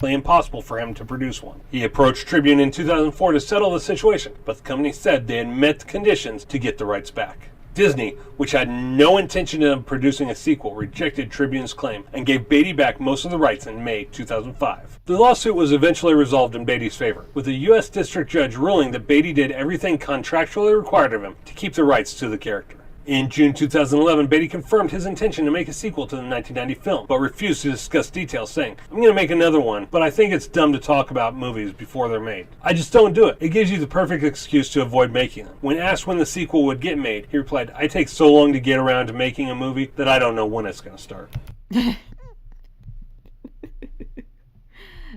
[SPEAKER 4] impossible for him to produce one. He approached Tribune in 2004 to settle the situation, but the company said they had met the conditions to get the rights back. Disney, which had no intention of producing a sequel, rejected Tribune's claim and gave Beatty back most of the rights in May 2005. The lawsuit was eventually resolved in Beatty's favor, with a U.S. district judge ruling that Beatty did everything contractually required of him to keep the rights to the character. In June 2011, Beatty confirmed his intention to make a sequel to the 1990 film, but refused to discuss details, saying, "I'm going to make another one, but I think it's dumb to talk about movies before they're made. I just don't do it. It gives you the perfect excuse to avoid making them." When asked when the sequel would get made, he replied, "I take so long to get around to making a movie that I don't know when it's going to start."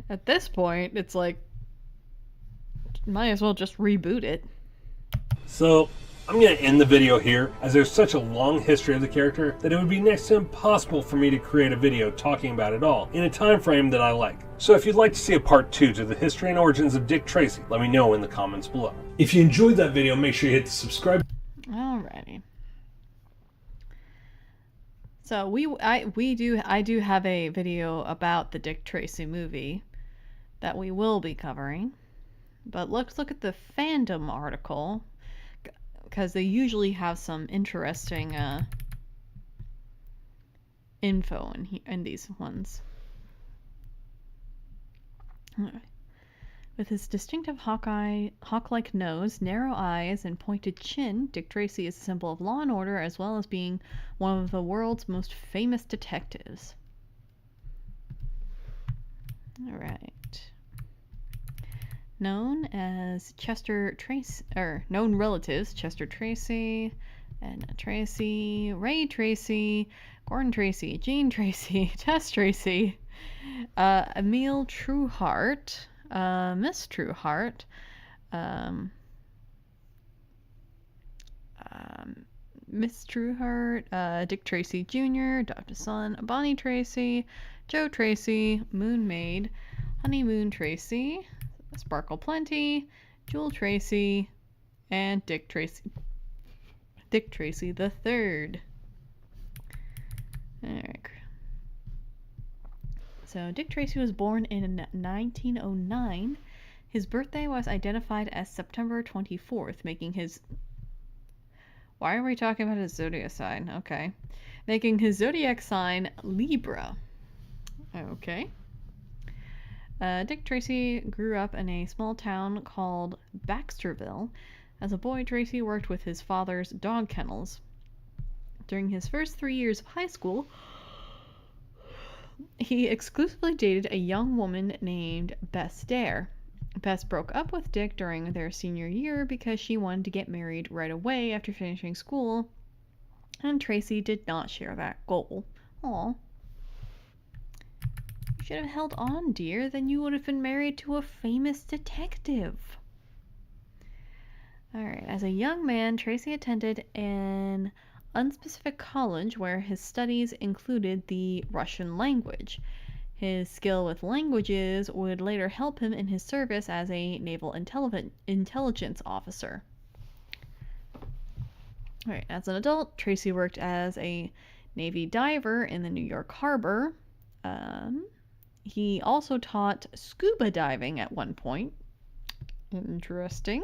[SPEAKER 1] At this point, it's like, might as well just reboot it.
[SPEAKER 4] So, I'm going to end the video here, as there's such a long history of the character that it would be next to impossible for me to create a video talking about it all in a time frame that I like. So if you'd like to see a part 2 to the history and origins of Dick Tracy, let me know in the comments below. If you enjoyed that video, make sure you hit the subscribe.
[SPEAKER 1] Alrighty. So I do have a video about the Dick Tracy movie that we will be covering, but let's look at the fandom article, because they usually have some interesting info in these ones. With his distinctive hawk-like nose, narrow eyes, and pointed chin, Dick Tracy is a symbol of law and order, as well as being one of the world's most famous detectives. Alright. Known as Chester Tracy, or known relatives, Chester Tracy, Edna Tracy, Ray Tracy, Gordon Tracy, Jean Tracy, Tess Tracy, Emile Trueheart, Miss Trueheart, Miss Trueheart, Dick Tracy Jr., Dr. Son, Bonnie Tracy, Joe Tracy, Moon Maid, Honeymoon Tracy, Sparkle Plenty, Jewel Tracy, And Dick Tracy. Dick Tracy the third. Alright. So Dick Tracy was born in 1909. His birthday was identified as September 24th, making his... Why are we talking about his zodiac sign? Okay. Making his zodiac sign Libra. Okay. Dick Tracy grew up in a small town called Baxterville. As a boy, Tracy worked with his father's dog kennels. During his first 3 years of high school, he exclusively dated a young woman named Bess Dare. Bess broke up with Dick during their senior year because she wanted to get married right away after finishing school, and Tracy did not share that goal. Aw. You should have held on, dear, then you would have been married to a famous detective. Alright, as a young man, Tracy attended an unspecific college where his studies included the Russian language. His skill with languages would later help him in his service as a naval intelligence officer. Alright, as an adult, Tracy worked as a Navy diver in the New York harbor. He also taught scuba diving at one point. Interesting.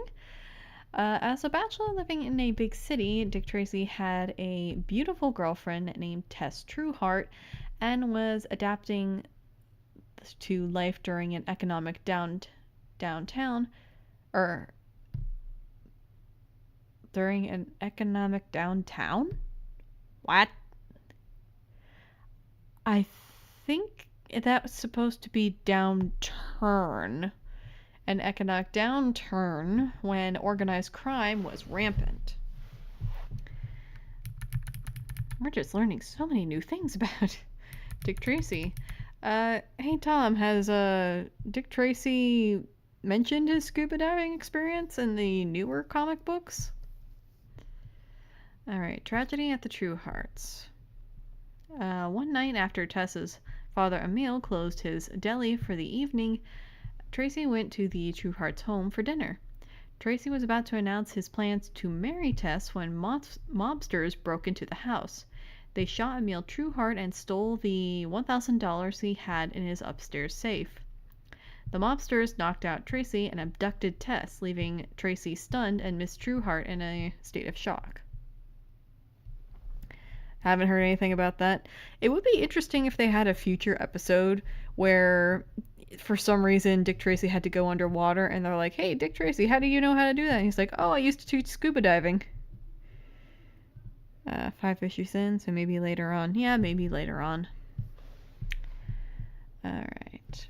[SPEAKER 1] As a bachelor living in a big city, Dick Tracy had a beautiful girlfriend named Tess Trueheart and was adapting to life during an economic downtown. What? I think that was supposed to be downturn. An economic downturn when organized crime was rampant. We're just learning so many new things about Dick Tracy. Hey Tom, has Dick Tracy mentioned his scuba diving experience in the newer comic books? Alright, tragedy at the Truehearts. One night after Tess's father Emil closed his deli for the evening, Tracy went to the Truehearts' home for dinner. Tracy was about to announce his plans to marry Tess when mobsters broke into the house. They shot Emil Trueheart and stole the $1,000 he had in his upstairs safe. The mobsters knocked out Tracy and abducted Tess, leaving Tracy stunned and Miss Trueheart in a state of shock. Haven't heard anything about that. It would be interesting if they had a future episode where for some reason Dick Tracy had to go underwater and they're like, hey Dick Tracy, how do you know how to do that? And he's like, oh, I used to teach scuba diving. 5 issues in, so maybe later on. Yeah, maybe later on. Alright.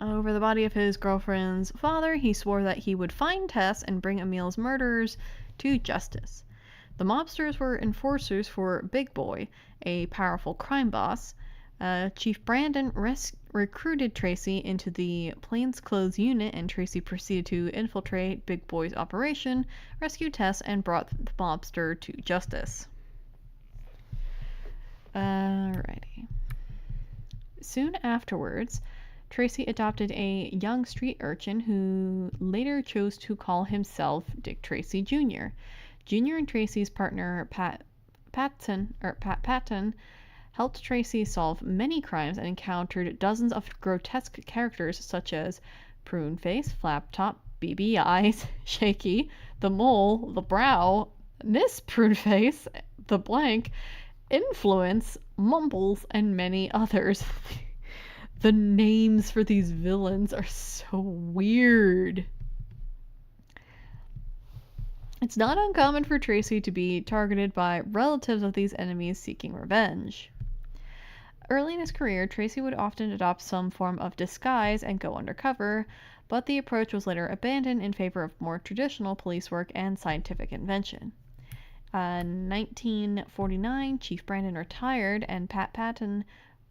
[SPEAKER 1] Over the body of his girlfriend's father, he swore that he would find Tess and bring Emil's murderers to justice. The mobsters were enforcers for Big Boy, a powerful crime boss. Chief Brandon recruited Tracy into the plainclothes unit, and Tracy proceeded to infiltrate Big Boy's operation, rescue Tess, and brought the mobster to justice. Alrighty. Soon afterwards, Tracy adopted a young street urchin who later chose to call himself Dick Tracy Jr. Jr. and Tracy's partner Pat Patton helped Tracy solve many crimes and encountered dozens of grotesque characters such as Prune Face, Flaptop, BB Eyes, Shaky, the Mole, the Brow, Miss Prune Face, the Blank, Influence, Mumbles, and many others. The names for these villains are so weird. It's not uncommon for Tracy to be targeted by relatives of these enemies seeking revenge. Early in his career, Tracy would often adopt some form of disguise and go undercover, but the approach was later abandoned in favor of more traditional police work and scientific invention. In 1949, Chief Brandon retired and Pat Patton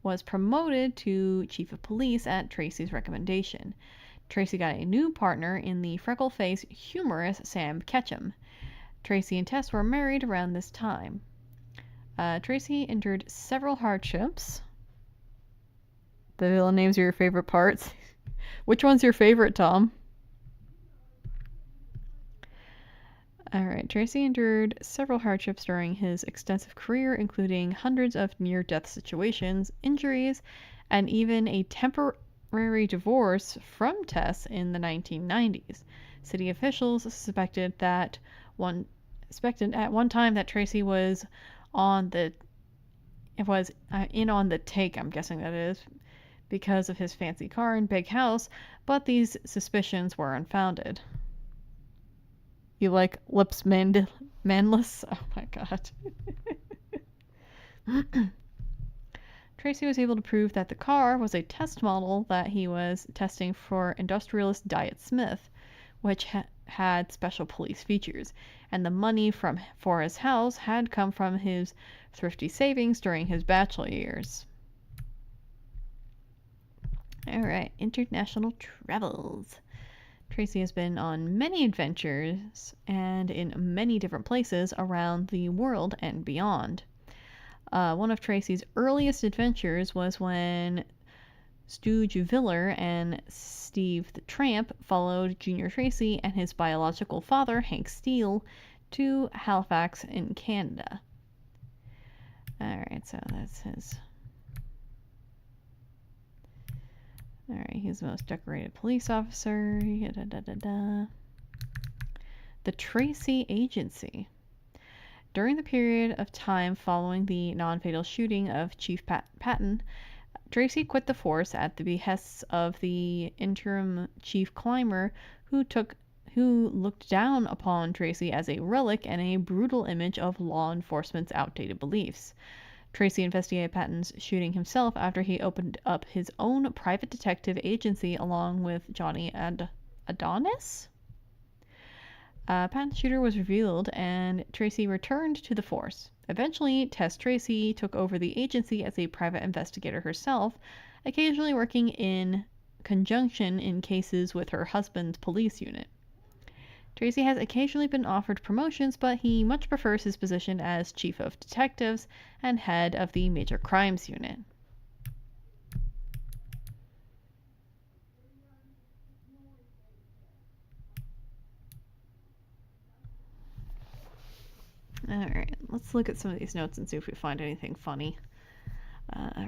[SPEAKER 1] was promoted to Chief of Police at Tracy's recommendation. Tracy got a new partner in the freckle-faced, humorous Sam Ketchum. Tracy and Tess were married around this time. Tracy endured several hardships. The villain names are your favorite parts. Which one's your favorite, Tom? All right, Tracy endured several hardships during his extensive career, including hundreds of near-death situations, injuries, and even a temporary divorce from Tess in the 1990s. City officials suspected at one time that Tracy was in on the take, I'm guessing that is, because of his fancy car and big house, but these suspicions were unfounded. You like lips manless? Oh my god. Tracy was able to prove that the car was a test model that he was testing for industrialist Diet Smith, which had special police features, and the money for his house had come from his thrifty savings during his bachelor years. Alright, international travels. Tracy has been on many adventures and in many different places around the world and beyond. One of Tracy's earliest adventures was when Stooge Viller and Steve the Tramp followed Junior Tracy and his biological father, Hank Steele, to Halifax in Canada. Alright, so that's his... Alright, he's the most decorated police officer. The Tracy Agency. During the period of time following the non-fatal shooting of Chief Patton, Tracy quit the force at the behests of the interim chief climber who looked down upon Tracy as a relic and a brutal image of law enforcement's outdated beliefs. Tracy investigated Patton's shooting himself after he opened up his own private detective agency along with Johnny Adonis. Patton's shooter was revealed, and Tracy returned to the force. Eventually, Tess Tracy took over the agency as a private investigator herself, occasionally working in conjunction in cases with her husband's police unit. Tracy has occasionally been offered promotions, but he much prefers his position as chief of detectives and head of the major crimes unit. Alright, let's look at some of these notes and see if we find anything funny.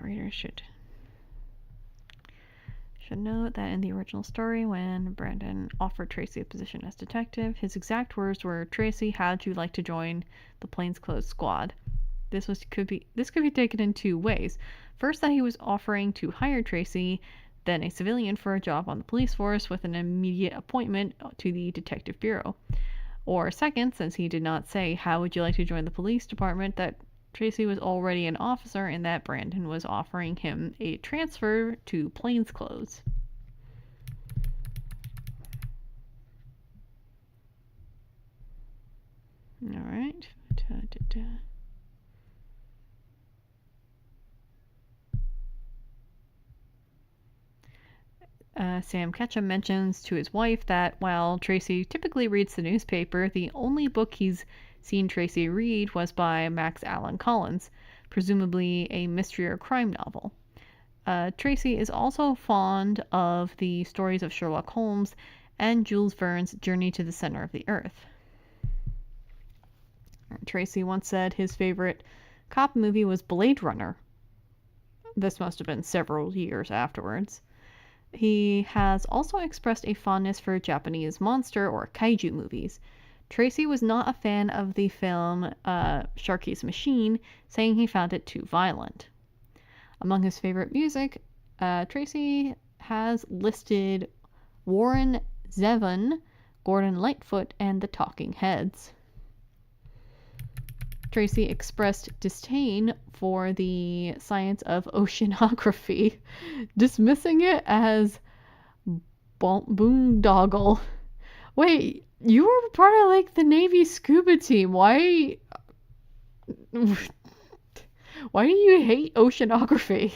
[SPEAKER 1] Readers should note that in the original story, when Brandon offered Tracy a position as detective, his exact words were, "Tracy, how'd you like to join the plainclothes squad?" This could be taken in two ways. First, that he was offering to hire Tracy, then a civilian, for a job on the police force with an immediate appointment to the detective bureau. Or second, since he did not say, "How would you like to join the police department?" that Tracy was already an officer and that Brandon was offering him a transfer to plainclothes. Alright. Sam Ketchum mentions to his wife that while Tracy typically reads the newspaper, the only book he's seen Tracy read was by Max Allan Collins, presumably a mystery or crime novel. Tracy is also fond of the stories of Sherlock Holmes and Jules Verne's Journey to the Center of the Earth. Tracy once said his favorite cop movie was Blade Runner. This must have been several years afterwards. He has also expressed a fondness for Japanese monster or kaiju movies. Tracy was not a fan of the film Sharky's Machine, saying he found it too violent. Among his favorite music, Tracy has listed Warren Zevon, Gordon Lightfoot, and the Talking Heads. Tracy expressed disdain for the science of oceanography, dismissing it as boondoggle. Wait, you were part of like the Navy scuba team. Why do you hate oceanography?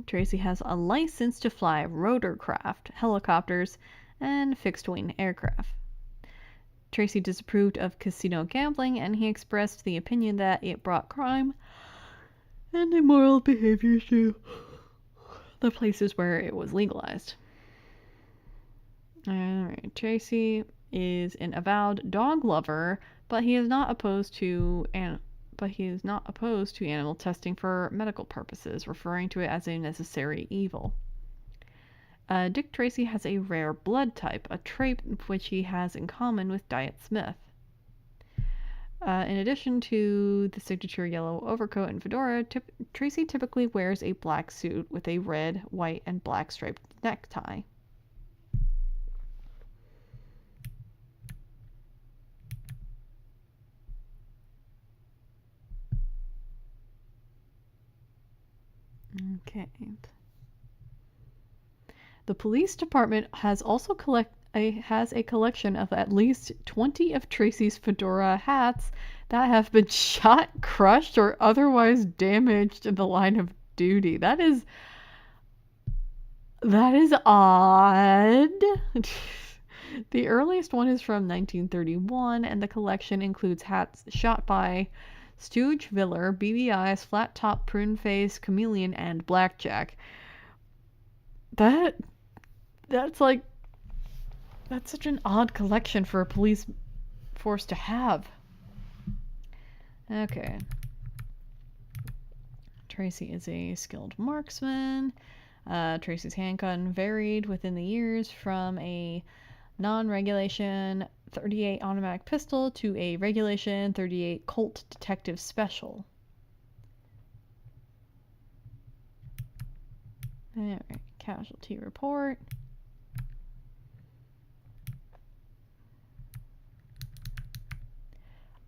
[SPEAKER 1] Tracy has a license to fly rotorcraft, helicopters, and fixed-wing aircraft. Tracy disapproved of casino gambling, and he expressed the opinion that it brought crime and immoral behavior to the places where it was legalized. Alright, Tracy is an avowed dog lover, but he is not opposed to animal testing for medical purposes, referring to it as a necessary evil. Dick Tracy has a rare blood type, a trait which he has in common with Diet Smith. In addition to the signature yellow overcoat and fedora, Tracy typically wears a black suit with a red, white, and black striped necktie. Okay. The police department has also has a collection of at least 20 of Tracy's fedora hats that have been shot, crushed, or otherwise damaged in the line of duty. That is odd. The earliest one is from 1931, and the collection includes hats shot by Stooge Viller, BBI's Flat Top, Prune Face, Chameleon, and Blackjack. That's such an odd collection for a police force to have. Okay. Tracy is a skilled marksman. Tracy's handgun varied within the years from a non-regulation .38 automatic pistol to a regulation .38 Colt Detective Special. Alright, casualty report.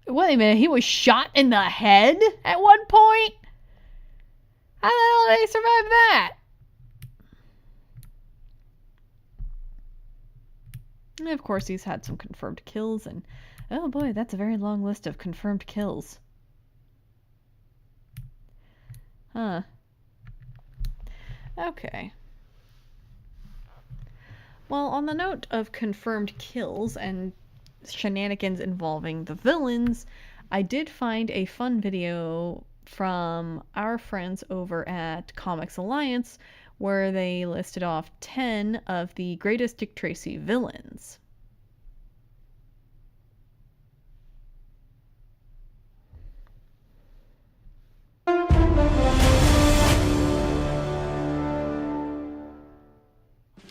[SPEAKER 1] Wait a minute, he was shot in the head at one point? How the hell did he survive that? And of course, he's had some confirmed kills, and oh boy, that's a very long list of confirmed kills. Huh. Okay. Well, on the note of confirmed kills and shenanigans involving the villains, I did find a fun video from our friends over at Comics Alliance where they listed off 10 of the greatest Dick Tracy villains.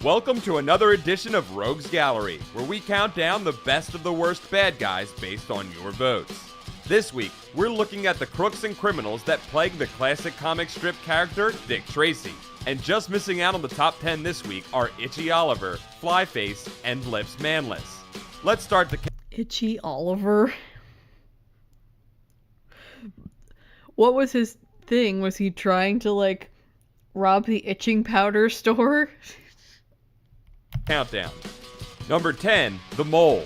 [SPEAKER 5] Welcome to another edition of Rogues Gallery, where we count down the best of the worst bad guys based on your votes. This week, we're looking at the crooks and criminals that plague the classic comic strip character, Dick Tracy. And just missing out on the top 10 this week are Itchy Oliver, Flyface, and Lips Manless. Let's start the...
[SPEAKER 1] Itchy Oliver? What was his thing? Was he trying to, rob the itching powder store?
[SPEAKER 5] countdown. Number 10, The Mole.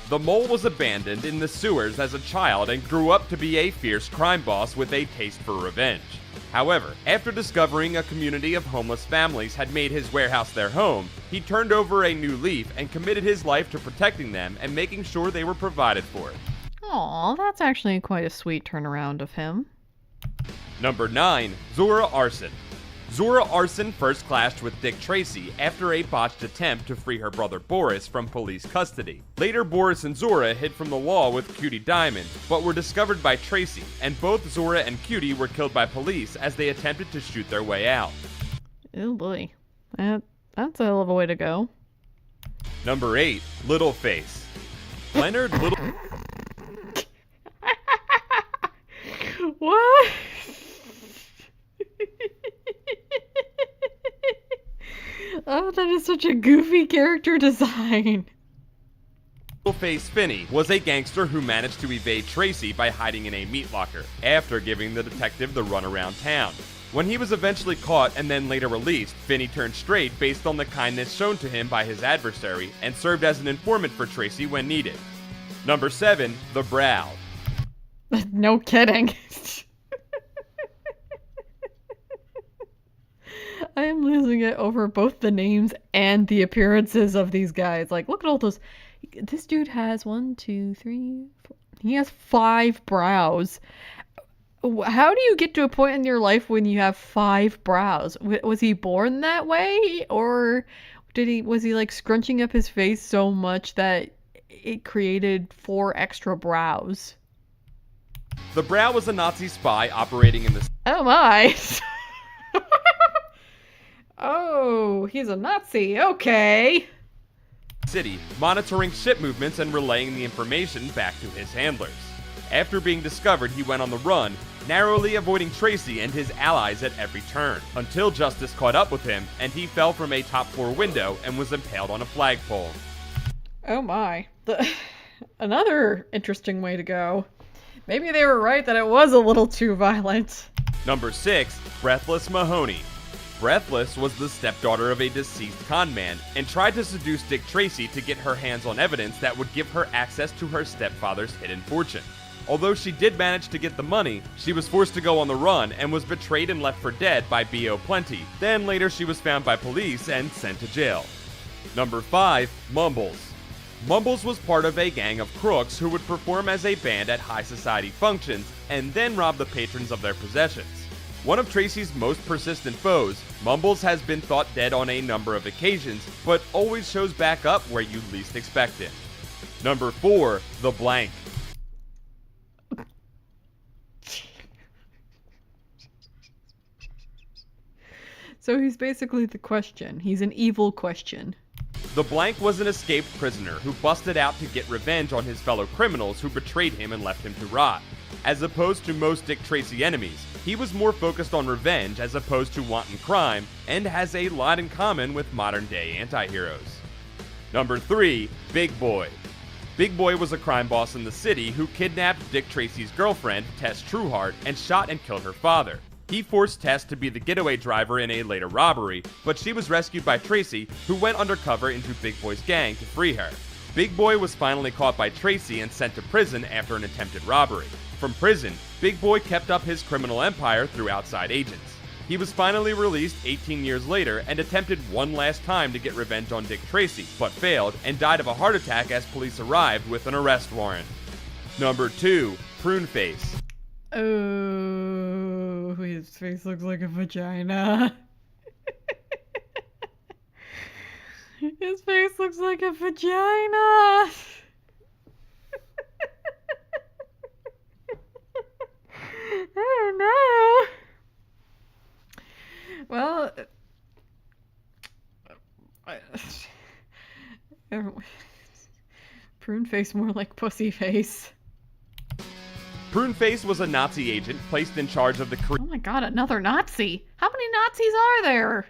[SPEAKER 5] The Mole was abandoned in the sewers as a child and grew up to be a fierce crime boss with a taste for revenge. However, after discovering a community of homeless families had made his warehouse their home, he turned over a new leaf and committed his life to protecting them and making sure they were provided for.
[SPEAKER 1] Aw, that's actually quite a sweet turnaround of him.
[SPEAKER 5] Number 9, Zora Arson. Zora Arson first clashed with Dick Tracy after a botched attempt to free her brother Boris from police custody. Later, Boris and Zora hid from the law with Cutie Diamond, but were discovered by Tracy, and both Zora and Cutie were killed by police as they attempted to shoot their way out.
[SPEAKER 1] Oh boy. That's a hell of a way to go.
[SPEAKER 5] Number 8, Littleface. Leonard Little...
[SPEAKER 1] What? Oh, that is such a goofy character design.
[SPEAKER 5] Littleface Finney was a gangster who managed to evade Tracy by hiding in a meat locker, after giving the detective the run around town. When he was eventually caught and then later released, Finney turned straight based on the kindness shown to him by his adversary and served as an informant for Tracy when needed. Number 7, The Brow.
[SPEAKER 1] No kidding. I am losing it over both the names and the appearances of these guys. Like, look at all those. This dude has 1, 2, 3, 4. He has 5 brows. How do you get to a point in your life when you have 5 brows? Was he born that way? Or Was he like scrunching up his face so much that it created 4 extra brows?
[SPEAKER 5] The Brow was a Nazi spy operating in the
[SPEAKER 1] Oh my. Oh, he's a Nazi. Okay.
[SPEAKER 5] city, monitoring ship movements and relaying the information back to his handlers. After being discovered, he went on the run, narrowly avoiding Tracy and his allies at every turn, until justice caught up with him and he fell from a top-floor window and was impaled on a flagpole.
[SPEAKER 1] Oh my. Another interesting way to go. Maybe they were right that it was a little too violent.
[SPEAKER 5] Number 6, Breathless Mahoney. Breathless was the stepdaughter of a deceased con man and tried to seduce Dick Tracy to get her hands on evidence that would give her access to her stepfather's hidden fortune. Although she did manage to get the money, she was forced to go on the run and was betrayed and left for dead by B.O. Plenty. Then later she was found by police and sent to jail. Number 5, Mumbles. Mumbles was part of a gang of crooks who would perform as a band at high society functions and then rob the patrons of their possessions. One of Tracy's most persistent foes, Mumbles has been thought dead on a number of occasions, but always shows back up where you least expect it. Number 4, The Blank.
[SPEAKER 1] So he's basically the Question. He's an evil Question.
[SPEAKER 5] The Blank was an escaped prisoner who busted out to get revenge on his fellow criminals who betrayed him and left him to rot. As opposed to most Dick Tracy enemies, he was more focused on revenge as opposed to wanton crime, and has a lot in common with modern-day anti-heroes. Number 3, Big Boy. Big Boy was a crime boss in the city who kidnapped Dick Tracy's girlfriend, Tess Trueheart, and shot and killed her father. He forced Tess to be the getaway driver in a later robbery, but she was rescued by Tracy, who went undercover into Big Boy's gang to free her. Big Boy was finally caught by Tracy and sent to prison after an attempted robbery. From prison, Big Boy kept up his criminal empire through outside agents. He was finally released 18 years later and attempted one last time to get revenge on Dick Tracy, but failed and died of a heart attack as police arrived with an arrest warrant. Number 2, Prune Face.
[SPEAKER 1] Oh, his face looks like a vagina. His face looks like a vagina. Oh no. Well, prune face more like pussy face.
[SPEAKER 5] Prune Face was a Nazi agent placed in charge of the
[SPEAKER 1] Oh my god, another Nazi! How many Nazis are there?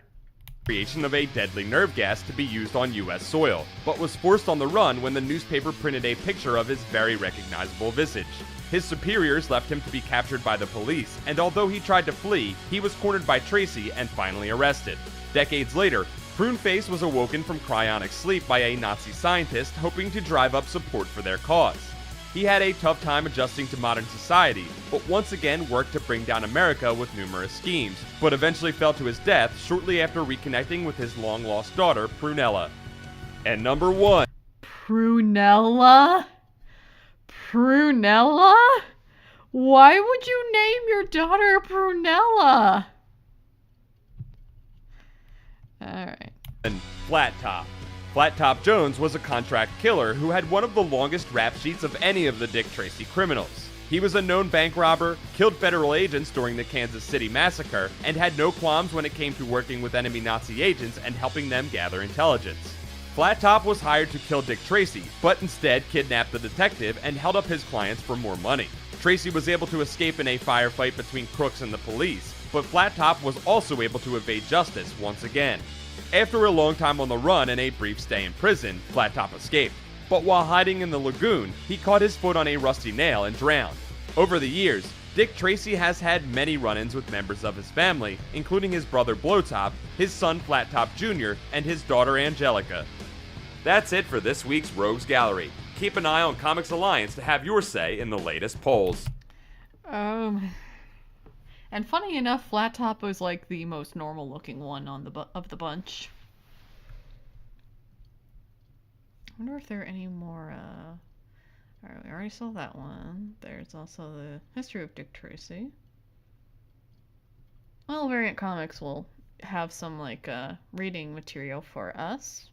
[SPEAKER 5] creation of a deadly nerve gas to be used on US soil, but was forced on the run when the newspaper printed a picture of his very recognizable visage. His superiors left him to be captured by the police, and although he tried to flee, he was cornered by Tracy and finally arrested. Decades later, Prune Face was awoken from cryonic sleep by a Nazi scientist hoping to drive up support for their cause. He had a tough time adjusting to modern society, but once again worked to bring down America with numerous schemes, but eventually fell to his death shortly after reconnecting with his long-lost daughter, Prunella. And number 1.
[SPEAKER 1] Prunella? Prunella? Why would you name your daughter Prunella? Alright.
[SPEAKER 5] And Flat Top. Flat Top Jones was a contract killer who had one of the longest rap sheets of any of the Dick Tracy criminals. He was a known bank robber, killed federal agents during the Kansas City massacre, and had no qualms when it came to working with enemy Nazi agents and helping them gather intelligence. Flat Top was hired to kill Dick Tracy, but instead kidnapped the detective and held up his clients for more money. Tracy was able to escape in a firefight between crooks and the police, but Flat Top was also able to evade justice once again. After a long time on the run and a brief stay in prison, Flat Top escaped, but while hiding in the lagoon, he caught his foot on a rusty nail and drowned. Over the years, Dick Tracy has had many run-ins with members of his family, including his brother Blowtop, his son Flat Top Jr., and his daughter Angelica. That's it for this week's Rogues Gallery. Keep an eye on Comics Alliance to have your say in the latest polls.
[SPEAKER 1] And funny enough, Flat Top was like the most normal looking one on of the bunch. I wonder if there are any more, Alright, we already saw that one. There's also the history of Dick Tracy. Well, Variant Comics will have some like reading material for us.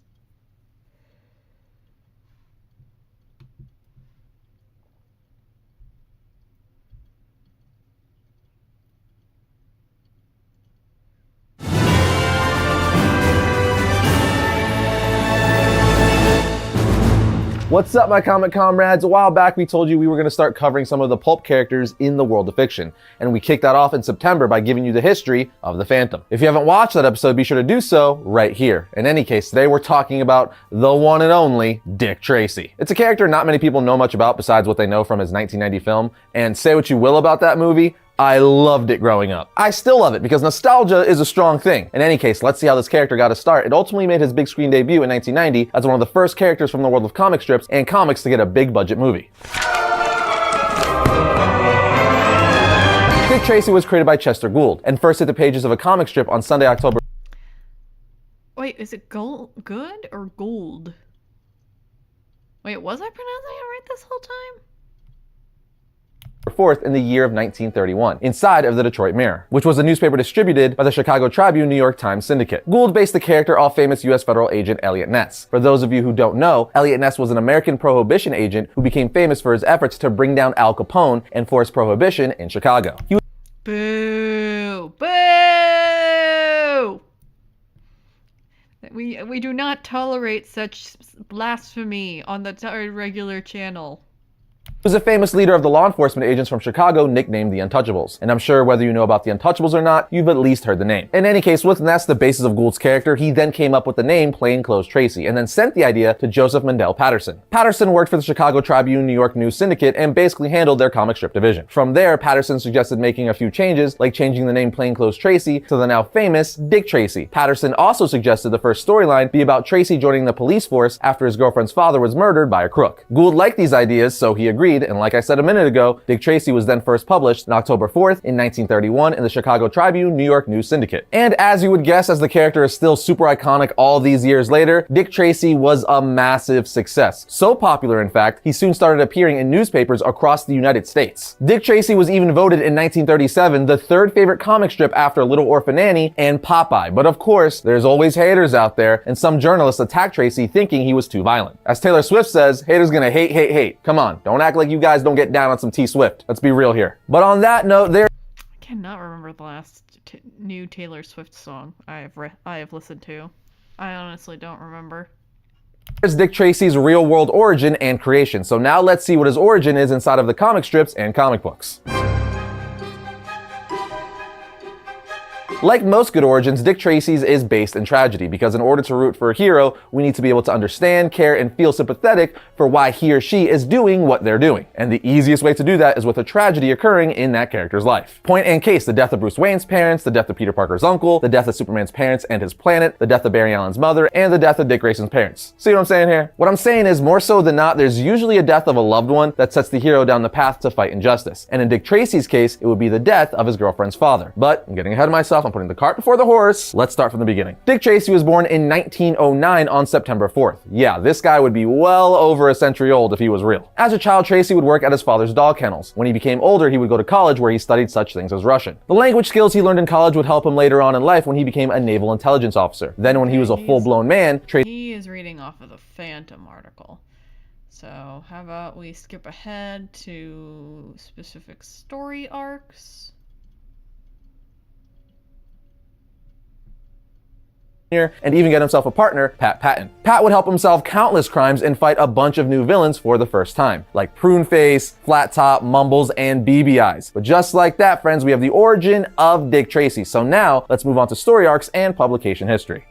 [SPEAKER 6] What's up, my comic comrades? A while back, we told you we were going to start covering some of the pulp characters in the world of fiction, and we kicked that off in September by giving you the history of the Phantom. If you haven't watched that episode, be sure to do so right here. In any case, today we're talking about the one and only Dick Tracy. It's a character not many people know much about besides what they know from his 1990 film, and say what you will about that movie, I loved it growing up. I still love it because nostalgia is a strong thing. In any case, let's see how this character got a start. It ultimately made his big screen debut in 1990 as one of the first characters from the world of comic strips and comics to get a big budget movie. Dick Tracy was created by Chester Gould and first hit the pages of a comic strip on Sunday, October.
[SPEAKER 1] Wait, is it good or gold? Wait, was I pronouncing it right this whole time?
[SPEAKER 6] 4th in the year of 1931, inside of the Detroit Mirror, which was a newspaper distributed by the Chicago Tribune New York Times Syndicate. Gould based the character off famous U.S. federal agent Eliot Ness. For those of you who don't know, Eliot Ness was an American prohibition agent who became famous for his efforts to bring down Al Capone and force prohibition in Chicago.
[SPEAKER 1] Boo! Boo! We do not tolerate such blasphemy on the regular channel.
[SPEAKER 6] He was a famous leader of the law enforcement agents from Chicago nicknamed the Untouchables. And I'm sure whether you know about the Untouchables or not, you've at least heard the name. In any case, with Ness the basis of Gould's character, he then came up with the name Plainclothes Tracy and then sent the idea to Joseph Mandel Patterson. Patterson worked for the Chicago Tribune New York News Syndicate and basically handled their comic strip division. From there, Patterson suggested making a few changes, like changing the name Plainclothes Tracy to the now famous Dick Tracy. Patterson also suggested the first storyline be about Tracy joining the police force after his girlfriend's father was murdered by a crook. Gould liked these ideas, so he agreed, and like I said a minute ago, Dick Tracy was then first published on October 4th in 1931 in the Chicago Tribune New York News Syndicate. And as you would guess, as the character is still super iconic all these years later, Dick Tracy was a massive success. So popular, in fact, he soon started appearing in newspapers across the United States. Dick Tracy was even voted in 1937 the third favorite comic strip after Little Orphan Annie and Popeye. But of course, there's always haters out there, and some journalists attacked Tracy thinking he was too violent. As Taylor Swift says, haters gonna hate, hate, hate. Come on, don't act like you guys don't get down on some T Swift. Let's be real here. But on that note, I
[SPEAKER 1] cannot remember the last new Taylor Swift song I have listened to. I honestly don't remember.
[SPEAKER 6] There's Dick Tracy's real-world origin and creation. So now let's see what his origin is inside of the comic strips and comic books. Like most good origins, Dick Tracy's is based in tragedy because in order to root for a hero, we need to be able to understand, care, and feel sympathetic for why he or she is doing what they're doing. And the easiest way to do that is with a tragedy occurring in that character's life. Point and case, the death of Bruce Wayne's parents, the death of Peter Parker's uncle, the death of Superman's parents and his planet, the death of Barry Allen's mother, and the death of Dick Grayson's parents. See what I'm saying here? What I'm saying is, more so than not, there's usually a death of a loved one that sets the hero down the path to fight injustice. And in Dick Tracy's case, it would be the death of his girlfriend's father. But I'm getting ahead of myself. I'm putting the cart before the horse. Let's start from the beginning. Dick Tracy was born in 1909 on September 4th. Yeah, this guy would be well over a century old if he was real. As a child, Tracy would work at his father's dog kennels. When he became older, he would go to college where he studied such things as Russian. The language skills he learned in college would help him later on in life when he became a naval intelligence officer. Then when he was a full-blown man,
[SPEAKER 1] He is reading off of the Phantom article. So how about we skip ahead to specific story arcs?
[SPEAKER 6] and even get himself a partner, Pat Patton. Pat would help him solve countless crimes and fight a bunch of new villains for the first time, like Pruneface, Flat Top, Mumbles, and BB Eyes. But just like that, friends, we have the origin of Dick Tracy. So now, let's move on to story arcs and publication history.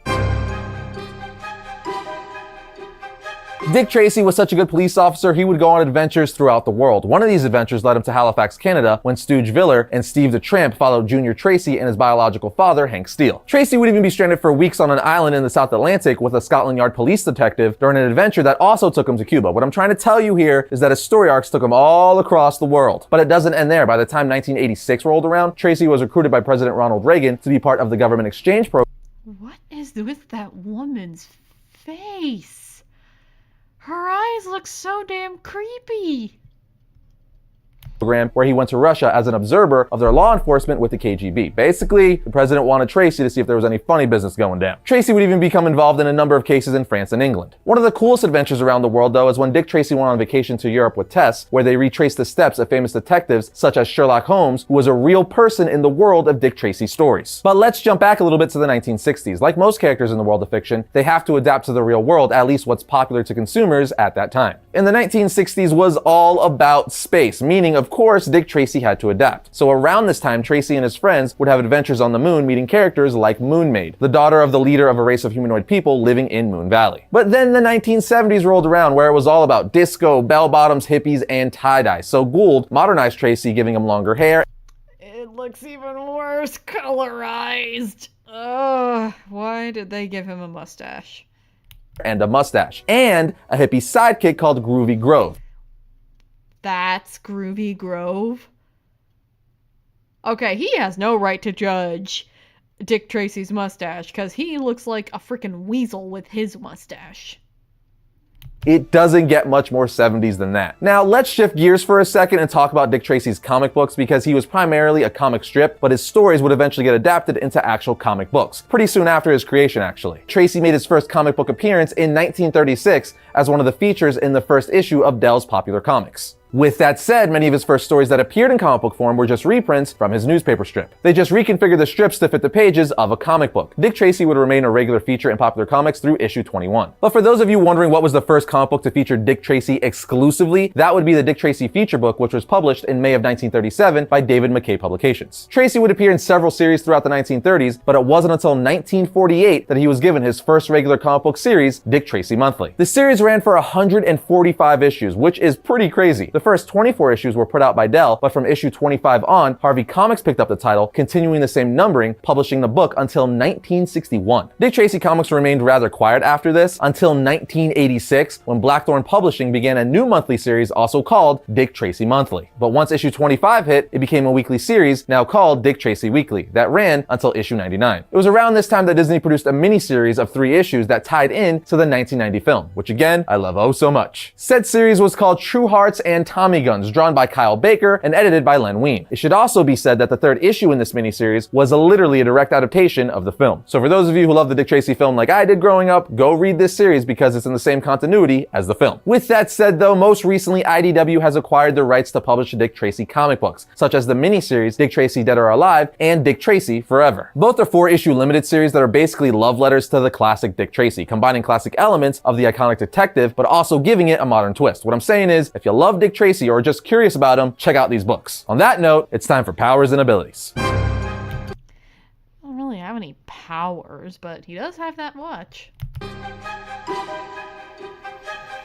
[SPEAKER 6] Dick Tracy was such a good police officer, he would go on adventures throughout the world. One of these adventures led him to Halifax, Canada, when Stooge Viller and Steve the Tramp followed Junior Tracy and his biological father, Hank Steele. Tracy would even be stranded for weeks on an island in the South Atlantic with a Scotland Yard police detective during an adventure that also took him to Cuba. What I'm trying to tell you here is that his story arcs took him all across the world. But it doesn't end there. By the time 1986 rolled around, Tracy was recruited by President Ronald Reagan to be part of the government exchange program.
[SPEAKER 1] What is with that woman's face? Her eyes look so damn creepy.
[SPEAKER 6] program where he went to Russia as an observer of their law enforcement with the KGB. Basically, the president wanted Tracy to see if there was any funny business going down. Tracy would even become involved in a number of cases in France and England. One of the coolest adventures around the world, though, is when Dick Tracy went on vacation to Europe with Tess, where they retraced the steps of famous detectives such as Sherlock Holmes, who was a real person in the world of Dick Tracy stories. But let's jump back a little bit to the 1960s. Like most characters in the world of fiction, they have to adapt to the real world, at least what's popular to consumers at that time. In the 1960s was all about space, meaning, of course, Dick Tracy had to adapt. So around this time, Tracy and his friends would have adventures on the moon, meeting characters like Moon Maid, the daughter of the leader of a race of humanoid people living in Moon Valley. But then the 1970s rolled around, where it was all about disco, bell-bottoms, hippies, and tie-dye. So Gould modernized Tracy, giving him longer hair.
[SPEAKER 1] It looks even worse colorized. Ugh, why did they give him a mustache?
[SPEAKER 6] And a mustache. And a hippie sidekick called Groovy Grove.
[SPEAKER 1] That's Groovy Grove? Okay, he has no right to judge Dick Tracy's mustache, because he looks like a freaking weasel with his mustache.
[SPEAKER 6] It doesn't get much more 70s than that. Now, let's shift gears for a second and talk about Dick Tracy's comic books, because he was primarily a comic strip, but his stories would eventually get adapted into actual comic books, pretty soon after his creation, actually. Tracy made his first comic book appearance in 1936 as one of the features in the first issue of Dell's Popular Comics. With that said, many of his first stories that appeared in comic book form were just reprints from his newspaper strip. They just reconfigured the strips to fit the pages of a comic book. Dick Tracy would remain a regular feature in Popular Comics through issue 21. But for those of you wondering what was the first comic book to feature Dick Tracy exclusively, that would be the Dick Tracy feature book, which was published in May of 1937 by David McKay Publications. Tracy would appear in several series throughout the 1930s, but it wasn't until 1948 that he was given his first regular comic book series, Dick Tracy Monthly. The series ran for 145 issues, which is pretty crazy. The first 24 issues were put out by Dell, but from issue 25 on, Harvey Comics picked up the title, continuing the same numbering, publishing the book until 1961. Dick Tracy Comics remained rather quiet after this, until 1986, when Blackthorn Publishing began a new monthly series also called Dick Tracy Monthly. But once issue 25 hit, it became a weekly series, now called Dick Tracy Weekly, that ran until issue 99. It was around this time that Disney produced a mini-series of 3 issues that tied in to the 1990 film, which again, I love oh so much. Said series was called True Hearts and Tommy Guns, drawn by Kyle Baker and edited by Len Wein. It should also be said that the third issue in this miniseries was literally a direct adaptation of the film. So for those of you who love the Dick Tracy film like I did growing up, go read this series because it's in the same continuity as the film. With that said though, most recently IDW has acquired the rights to publish Dick Tracy comic books, such as the miniseries Dick Tracy Dead or Alive and Dick Tracy Forever. Both are 4-issue limited series that are basically love letters to the classic Dick Tracy, combining classic elements of the iconic detective, but also giving it a modern twist. What I'm saying is, if you love Dick Tracy or just curious about him, check out these books. On that note, it's time for powers and abilities.
[SPEAKER 1] I don't really have any powers, but he does have that watch.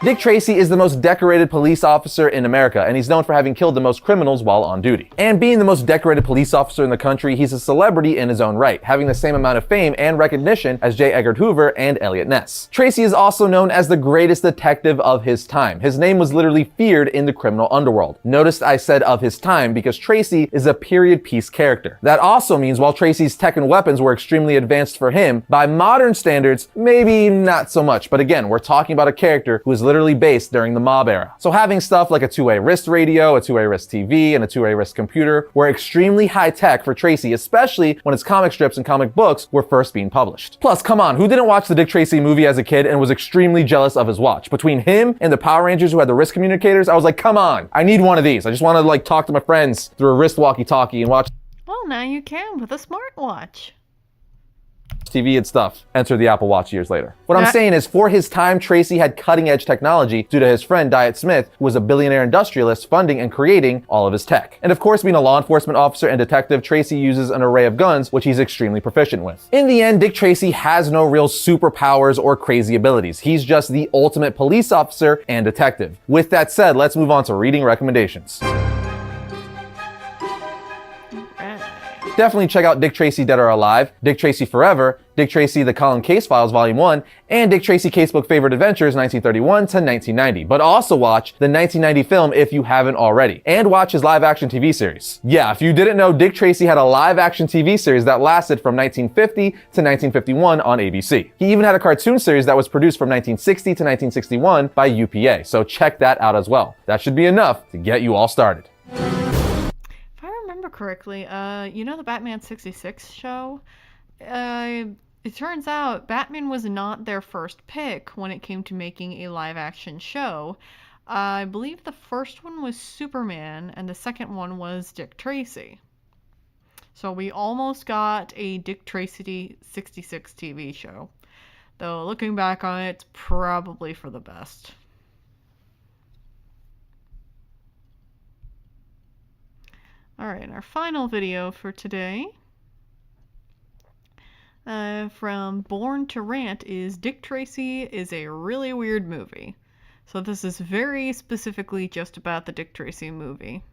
[SPEAKER 6] Dick Tracy is the most decorated police officer in America, and he's known for having killed the most criminals while on duty. And being the most decorated police officer in the country, he's a celebrity in his own right, having the same amount of fame and recognition as J. Edgar Hoover and Eliot Ness. Tracy is also known as the greatest detective of his time. His name was literally feared in the criminal underworld. Notice I said of his time because Tracy is a period piece character. That also means while Tracy's tech and weapons were extremely advanced for him, by modern standards, maybe not so much. But again, we're talking about a character who is literally based during the mob era. So having stuff like a two-way wrist radio, a two-way wrist TV, and a two-way wrist computer were extremely high tech for Tracy, especially when his comic strips and comic books were first being published. Plus, come on, who didn't watch the Dick Tracy movie as a kid and was extremely jealous of his watch? Between him and the Power Rangers who had the wrist communicators, I was like, come on, I need one of these. I just want to like talk to my friends through a wrist walkie-talkie and watch
[SPEAKER 1] Well, now you can with a smartwatch.
[SPEAKER 6] TV and stuff. Enter the Apple Watch years later. What I'm saying is, for his time, Tracy had cutting-edge technology due to his friend Diet Smith, who was a billionaire industrialist funding and creating all of his tech. And of course, being a law enforcement officer and detective, Tracy uses an array of guns, which he's extremely proficient with. In the end, Dick Tracy has no real superpowers or crazy abilities. He's just the ultimate police officer and detective. With that said, let's move on to reading recommendations. Definitely check out Dick Tracy Dead or Alive, Dick Tracy Forever, Dick Tracy The Colin Case Files Volume 1, and Dick Tracy Casebook Favorite Adventures 1931 to 1990. But also watch the 1990 film if you haven't already, and watch his live-action TV series. Yeah, if you didn't know, Dick Tracy had a live-action TV series that lasted from 1950 to 1951 on ABC. He even had a cartoon series that was produced from 1960 to 1961 by UPA, so check that out as well. That should be enough to get you all started.
[SPEAKER 1] remember correctly, you know the Batman 66 show? It turns out Batman was not their first pick when it came to making a live action show. I believe the first one was Superman and the second one was Dick Tracy. So we almost got a Dick Tracy 66 TV show. Though looking back on it, it's probably for the best. Alright, our final video for today from Born to Rant is Dick Tracy is a really weird movie. So this is very specifically just about the Dick Tracy movie.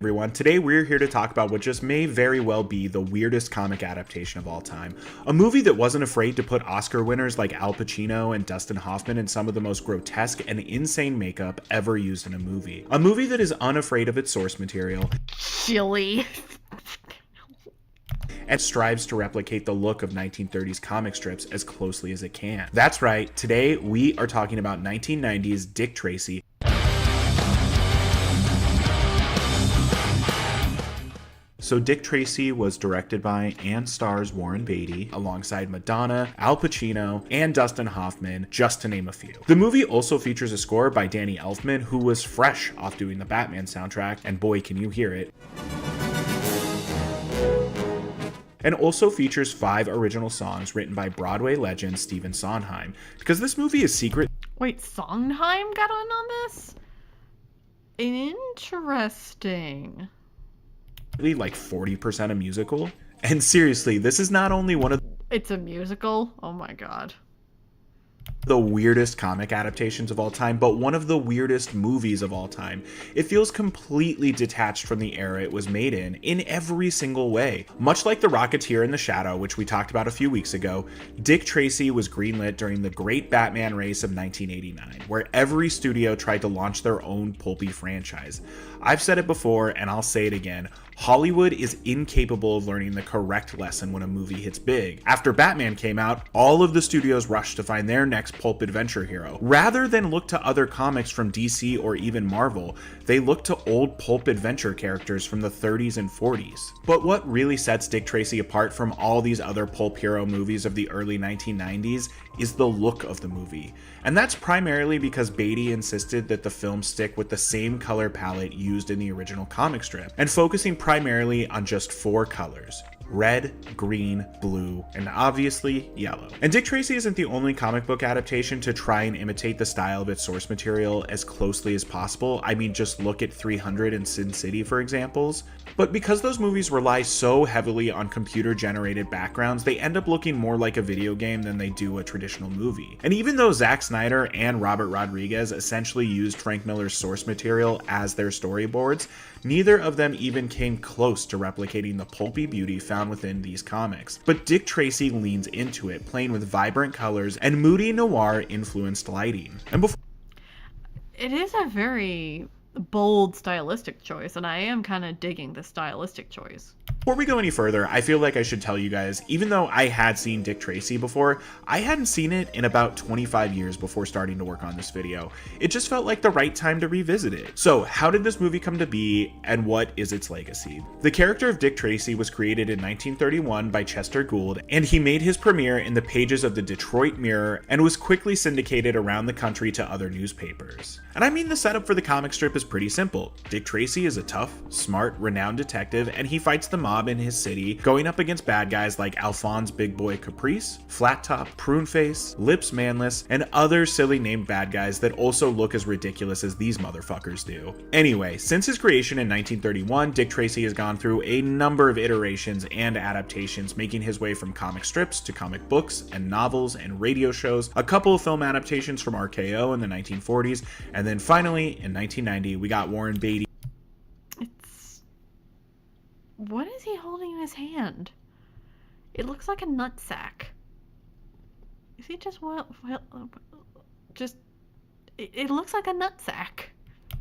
[SPEAKER 7] Everyone, today we're here to talk about what just may very well be the weirdest comic adaptation of all time. A movie that wasn't afraid to put Oscar winners like Al Pacino and Dustin Hoffman in some of the most grotesque and insane makeup ever used in a movie. A movie that is unafraid of its source material.
[SPEAKER 1] Chilly.
[SPEAKER 7] And strives to replicate the look of 1930s comic strips as closely as it can. That's right, today we are talking about 1990s Dick Tracy. So Dick Tracy was directed by and stars Warren Beatty alongside Madonna, Al Pacino, and Dustin Hoffman, just to name a few. The movie also features a score by Danny Elfman, who was fresh off doing the Batman soundtrack, and boy can you hear it. And also features 5 original songs written by Broadway legend Stephen Sondheim, because this movie is secret.
[SPEAKER 1] Wait, Sondheim got in on this? Interesting.
[SPEAKER 7] Like 40% a musical. And seriously, this is not only one of
[SPEAKER 1] It's a musical? Oh my god.
[SPEAKER 7] the weirdest comic adaptations of all time, but one of the weirdest movies of all time. It feels completely detached from the era it was made in every single way. Much like The Rocketeer and The Shadow, which we talked about a few weeks ago, Dick Tracy was greenlit during the Great Batman race of 1989, where every studio tried to launch their own pulpy franchise. I've said it before, and I'll say it again. Hollywood is incapable of learning the correct lesson when a movie hits big. After Batman came out, all of the studios rushed to find their next pulp adventure hero. Rather than look to other comics from DC or even Marvel, they looked to old pulp adventure characters from the 30s and 40s. But what really sets Dick Tracy apart from all these other pulp hero movies of the early 1990s is the look of the movie. And that's primarily because Beatty insisted that the film stick with the same color palette used in the original comic strip, and focusing primarily on just 4 colors: red, green, blue, and obviously yellow. And Dick Tracy isn't the only comic book adaptation to try and imitate the style of its source material as closely as possible. I mean, just look at 300 and Sin City for examples. But because those movies rely so heavily on computer-generated backgrounds, they end up looking more like a video game than they do a traditional movie. And even though Zack Snyder and Robert Rodriguez essentially used Frank Miller's source material as their storyboards, neither of them even came close to replicating the pulpy beauty found within these comics. But Dick Tracy leans into it, playing with vibrant colors and moody noir-influenced lighting. And before
[SPEAKER 1] It is a very bold stylistic choice, and I am kind of digging the stylistic choice.
[SPEAKER 7] Before we go any further, I feel like I should tell you guys, even though I had seen Dick Tracy before, I hadn't seen it in about 25 years before starting to work on this video. It just felt like the right time to revisit it. So, how did this movie come to be, and what is its legacy? The character of Dick Tracy was created in 1931 by Chester Gould, and he made his premiere in the pages of the Detroit Mirror and was quickly syndicated around the country to other newspapers. And I mean, the setup for the comic strip is pretty simple. Dick Tracy is a tough, smart, renowned detective, and he fights the mob in his city, going up against bad guys like Alphonse Big Boy Caprice, Flat Top, Pruneface, Lips Manless, and other silly named bad guys that also look as ridiculous as these motherfuckers do. Anyway, since his creation in 1931, Dick Tracy has gone through a number of iterations and adaptations, making his way from comic strips to comic books and novels and radio shows, a couple of film adaptations from RKO in the 1940s, and then finally, in 1990, we got Warren Beatty.
[SPEAKER 1] What is he holding in his hand? It looks like a nutsack. Is he just it looks like a nutsack.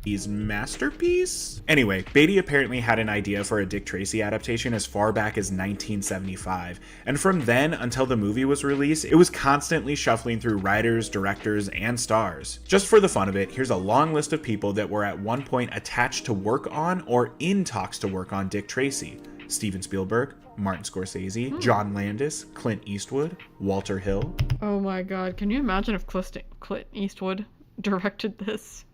[SPEAKER 7] his masterpiece? Anyway, Beatty apparently had an idea for a Dick Tracy adaptation as far back as 1975, and from then until the movie was released, it was constantly shuffling through writers, directors, and stars. Just for the fun of it, here's a long list of people that were at one point attached to work on or in talks to work on Dick Tracy. Steven Spielberg, Martin Scorsese, John Landis, Clint Eastwood, Walter Hill.
[SPEAKER 1] Oh my god, can you imagine if Clint Eastwood directed this?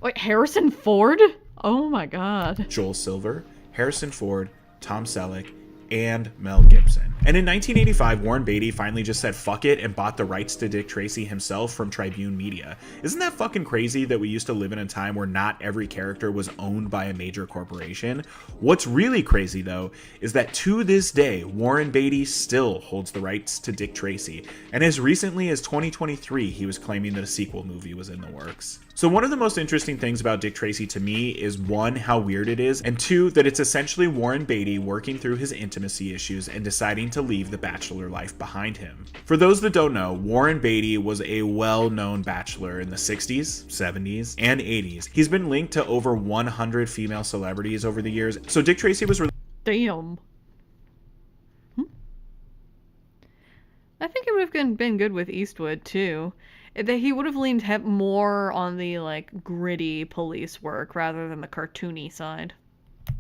[SPEAKER 1] Wait, Harrison Ford? Oh my god.
[SPEAKER 7] Joel Silver, Harrison Ford, Tom Selleck, and Mel Gibson. And in 1985, Warren Beatty finally just said fuck it and bought the rights to Dick Tracy himself from Tribune Media. Isn't that fucking crazy that we used to live in a time where not every character was owned by a major corporation? What's really crazy though is that to this day, Warren Beatty still holds the rights to Dick Tracy. And as recently as 2023, he was claiming that a sequel movie was in the works. So one of the most interesting things about Dick Tracy to me is one, how weird it is, and two, that it's essentially Warren Beatty working through his intimacy issues and deciding to leave the bachelor life behind him. For those that don't know, Warren Beatty was a well-known bachelor in the 60s, 70s, and 80s. He's been linked to over 100 female celebrities over the years, so Dick Tracy was
[SPEAKER 1] Damn. I think it would have been good with Eastwood too. That he would have leaned more on the like gritty police work rather than the cartoony side.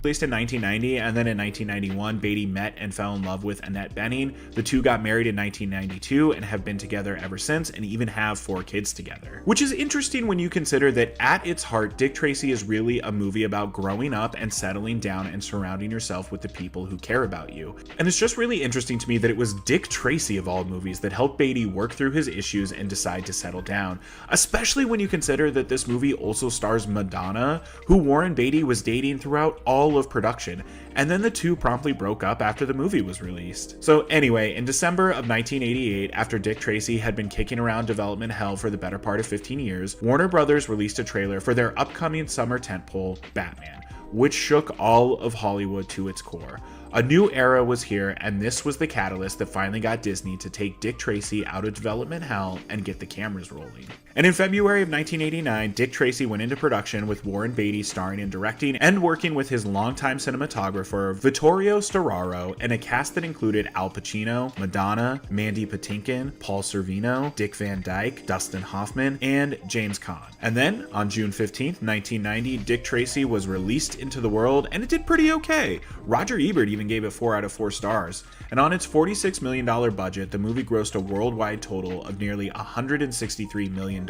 [SPEAKER 7] released in 1990, and then in 1991, Beatty met and fell in love with Annette Bening. The two got married in 1992 and have been together ever since, and even have 4 kids together. Which is interesting when you consider that at its heart, Dick Tracy is really a movie about growing up and settling down and surrounding yourself with the people who care about you. And it's just really interesting to me that it was Dick Tracy of all movies that helped Beatty work through his issues and decide to settle down, especially when you consider that this movie also stars Madonna, who Warren Beatty was dating throughout all of production, and then the two promptly broke up after the movie was released. So anyway, in December of 1988, after Dick Tracy had been kicking around development hell for the better part of 15 years, Warner Brothers released a trailer for their upcoming summer tentpole, Batman, which shook all of Hollywood to its core. A new era was here, and this was the catalyst that finally got Disney to take Dick Tracy out of development hell and get the cameras rolling. And in February of 1989, Dick Tracy went into production with Warren Beatty starring and directing, and working with his longtime cinematographer Vittorio Storaro, and a cast that included Al Pacino, Madonna, Mandy Patinkin, Paul Sorvino, Dick Van Dyke, Dustin Hoffman, and James Caan. And then, on June 15th, 1990, Dick Tracy was released into the world, and it did pretty okay. Roger Ebert even gave it 4 out of 4 stars. And on its $46 million budget, the movie grossed a worldwide total of nearly $163 million,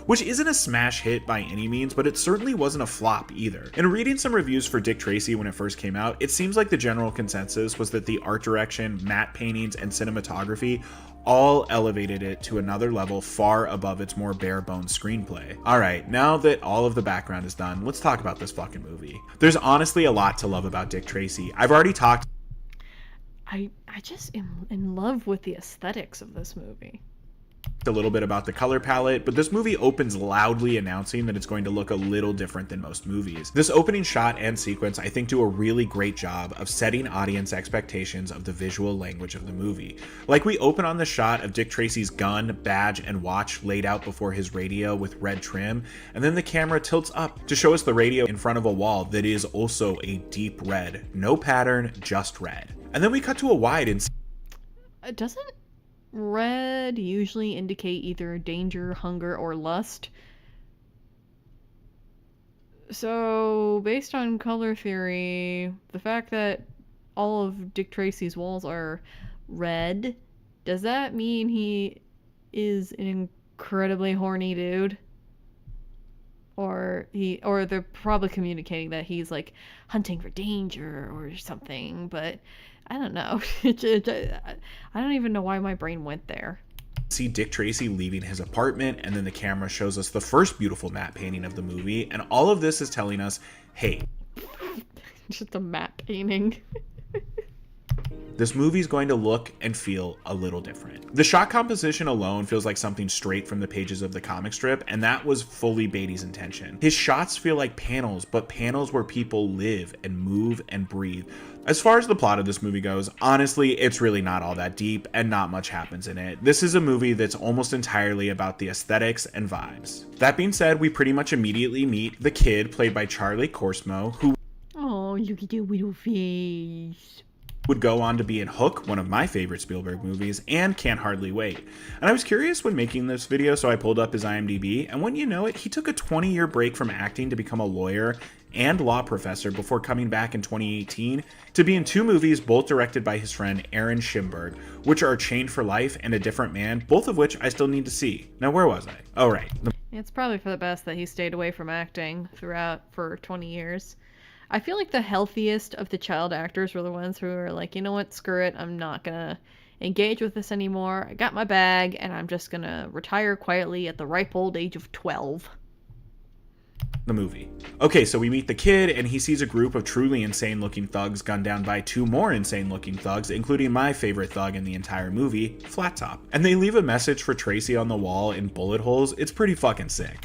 [SPEAKER 7] which isn't a smash hit by any means, but it certainly wasn't a flop either. And reading some reviews for Dick Tracy when it first came out, it seems like the general consensus was that the art direction, matte paintings, and cinematography all elevated it to another level far above its more bare-bones screenplay. Alright, now that all of the background is done, let's talk about this fucking movie. There's honestly a lot to love about Dick Tracy. I've already talked
[SPEAKER 1] I just am in love with the aesthetics of this movie.
[SPEAKER 7] a little bit about the color palette, but this movie opens loudly announcing that it's going to look a little different than most movies. This opening shot and sequence, I think, do a really great job of setting audience expectations of the visual language of the movie. Like, we open on the shot of Dick Tracy's gun, badge, and watch laid out before his radio with red trim, and then the camera tilts up to show us the radio in front of a wall that is also a deep red. No pattern, just red. And then we cut to a wide and
[SPEAKER 1] Doesn't red usually indicate either danger, hunger, or lust? So, based on color theory, the fact that all of Dick Tracy's walls are red, does that mean he is an incredibly horny dude? Or they're probably communicating that he's like hunting for danger or something, but I don't know. I don't even know why my brain went there.
[SPEAKER 7] see Dick Tracy leaving his apartment, and then the camera shows us the first beautiful matte painting of the movie, and all of this is telling us, hey,
[SPEAKER 1] Just a matte painting.
[SPEAKER 7] this movie's going to look and feel a little different. The shot composition alone feels like something straight from the pages of the comic strip, and that was fully Beatty's intention. His shots feel like panels, but panels where people live and move and breathe. As far as the plot of this movie goes, honestly, it's really not all that deep and not much happens in it. This is a movie that's almost entirely about the aesthetics and vibes. That being said, we pretty much immediately meet the kid played by Charlie Corsmo, who
[SPEAKER 1] look at your little face.
[SPEAKER 7] Would go on to be in Hook, one of my favorite Spielberg movies, and Can't Hardly Wait. And I was curious when making this video, so I pulled up his IMDb, and wouldn't you know it, he took a 20-year break from acting to become a lawyer and law professor before coming back in 2018 to be in 2 movies, both directed by his friend Aaron Schimberg, which are Chained for Life and A Different Man, both of which I still need to see. Now, where was I? Oh, right.
[SPEAKER 1] It's probably for the best that he stayed away from acting for 20 years. I feel like the healthiest of the child actors were the ones who were like, you know what, screw it, I'm not gonna engage with this anymore. I got my bag, and I'm just gonna retire quietly at the ripe old age of 12.
[SPEAKER 7] The movie. Okay, so we meet the kid, and he sees a group of truly insane-looking thugs gunned down by 2 more insane-looking thugs, including my favorite thug in the entire movie, Flat Top. And they leave a message for Tracy on the wall in bullet holes. It's pretty fucking sick.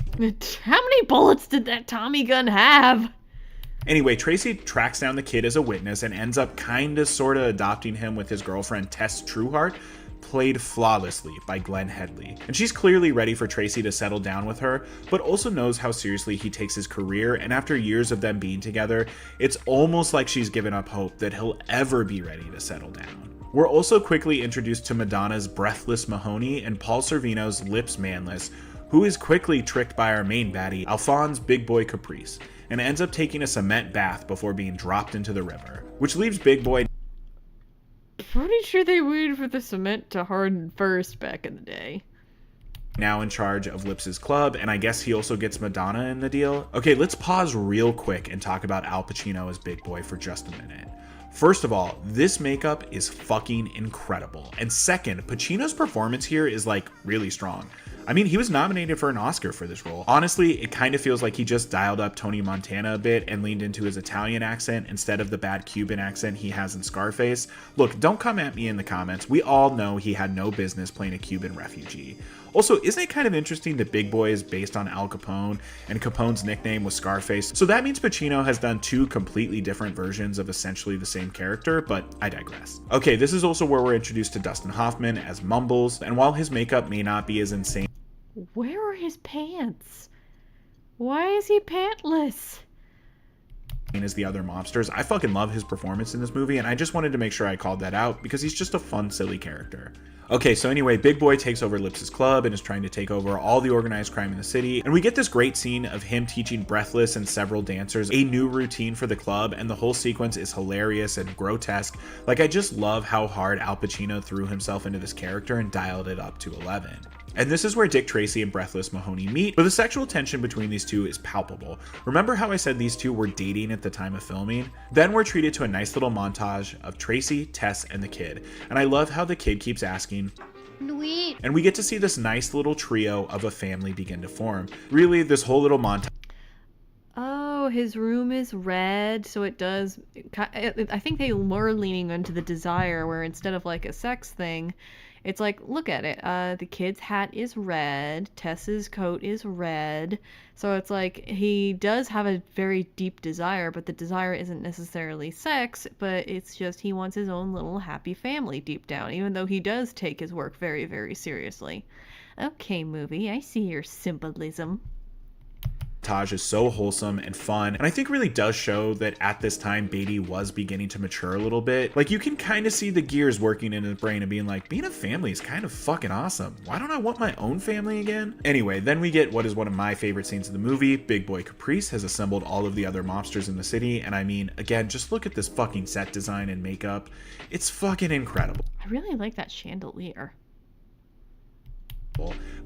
[SPEAKER 1] How many bullets did that Tommy gun have?
[SPEAKER 7] Anyway, Tracy tracks down the kid as a witness and ends up kinda sorta adopting him with his girlfriend Tess Trueheart, played flawlessly by Glenn Headley. And she's clearly ready for Tracy to settle down with her, but also knows how seriously he takes his career, and after years of them being together, it's almost like she's given up hope that he'll ever be ready to settle down. We're also quickly introduced to Madonna's Breathless Mahoney and Paul Sorvino's Lips Manless, who is quickly tricked by our main baddie, Alphonse Big Boy Caprice, and ends up taking a cement bath before being dropped into the river, which leaves Big Boy
[SPEAKER 1] Pretty sure they waited for the cement to harden first back in the day.
[SPEAKER 7] Now in charge of Lips's club, and I guess he also gets Madonna in the deal. Okay, let's pause real quick and talk about Al Pacino as Big Boy for just a minute. First of all, this makeup is fucking incredible. And second, Pacino's performance here is like really strong. I mean, he was nominated for an Oscar for this role. Honestly, it kind of feels like he just dialed up Tony Montana a bit and leaned into his Italian accent instead of the bad Cuban accent he has in Scarface. Look, don't come at me in the comments. We all know he had no business playing a Cuban refugee. Also, isn't it kind of interesting that Big Boy is based on Al Capone and Capone's nickname was Scarface? So that means Pacino has done 2 completely different versions of essentially the same character, but I digress. Okay, this is also where we're introduced to Dustin Hoffman as Mumbles, and while his makeup may not be as insane
[SPEAKER 1] Where are his pants? Why is he pantless?
[SPEAKER 7] as the other mobsters, I fucking love his performance in this movie, and I just wanted to make sure I called that out because he's just a fun, silly character. Okay, so anyway, Big Boy takes over Lips's club and is trying to take over all the organized crime in the city, and we get this great scene of him teaching Breathless and several dancers a new routine for the club, and the whole sequence is hilarious and grotesque. Like, I just love how hard Al Pacino threw himself into this character and dialed it up to 11. And this is where Dick Tracy and Breathless Mahoney meet, but the sexual tension between these two is palpable. Remember how I said these two were dating at the time of filming? Then we're treated to a nice little montage of Tracy, Tess, and the kid. And I love how the kid keeps asking, "Sweet." And we get to see this nice little trio of a family begin to form. Really, this whole little montage.
[SPEAKER 1] Oh, his room is red, so it does... I think they were leaning into the desire, where instead of like a sex thing, it's like, look at it. The kid's hat is red. Tess's coat is red. So it's like he does have a very deep desire, but the desire isn't necessarily sex, but it's just he wants his own little happy family deep down, even though he does take his work very, very seriously. Okay, movie, I see your symbolism.
[SPEAKER 7] Is so wholesome and fun, and I think really does show that at this time Beatty was beginning to mature a little bit. Like, you can kind of see the gears working in his brain and being like, being a family is kind of fucking awesome. Why don't I want my own family again? Anyway, then we get what is one of my favorite scenes of the movie. Big Boy Caprice has assembled all of the other mobsters in the city, and I mean, again, just look at this fucking set design and makeup. It's fucking incredible.
[SPEAKER 1] I really like that chandelier.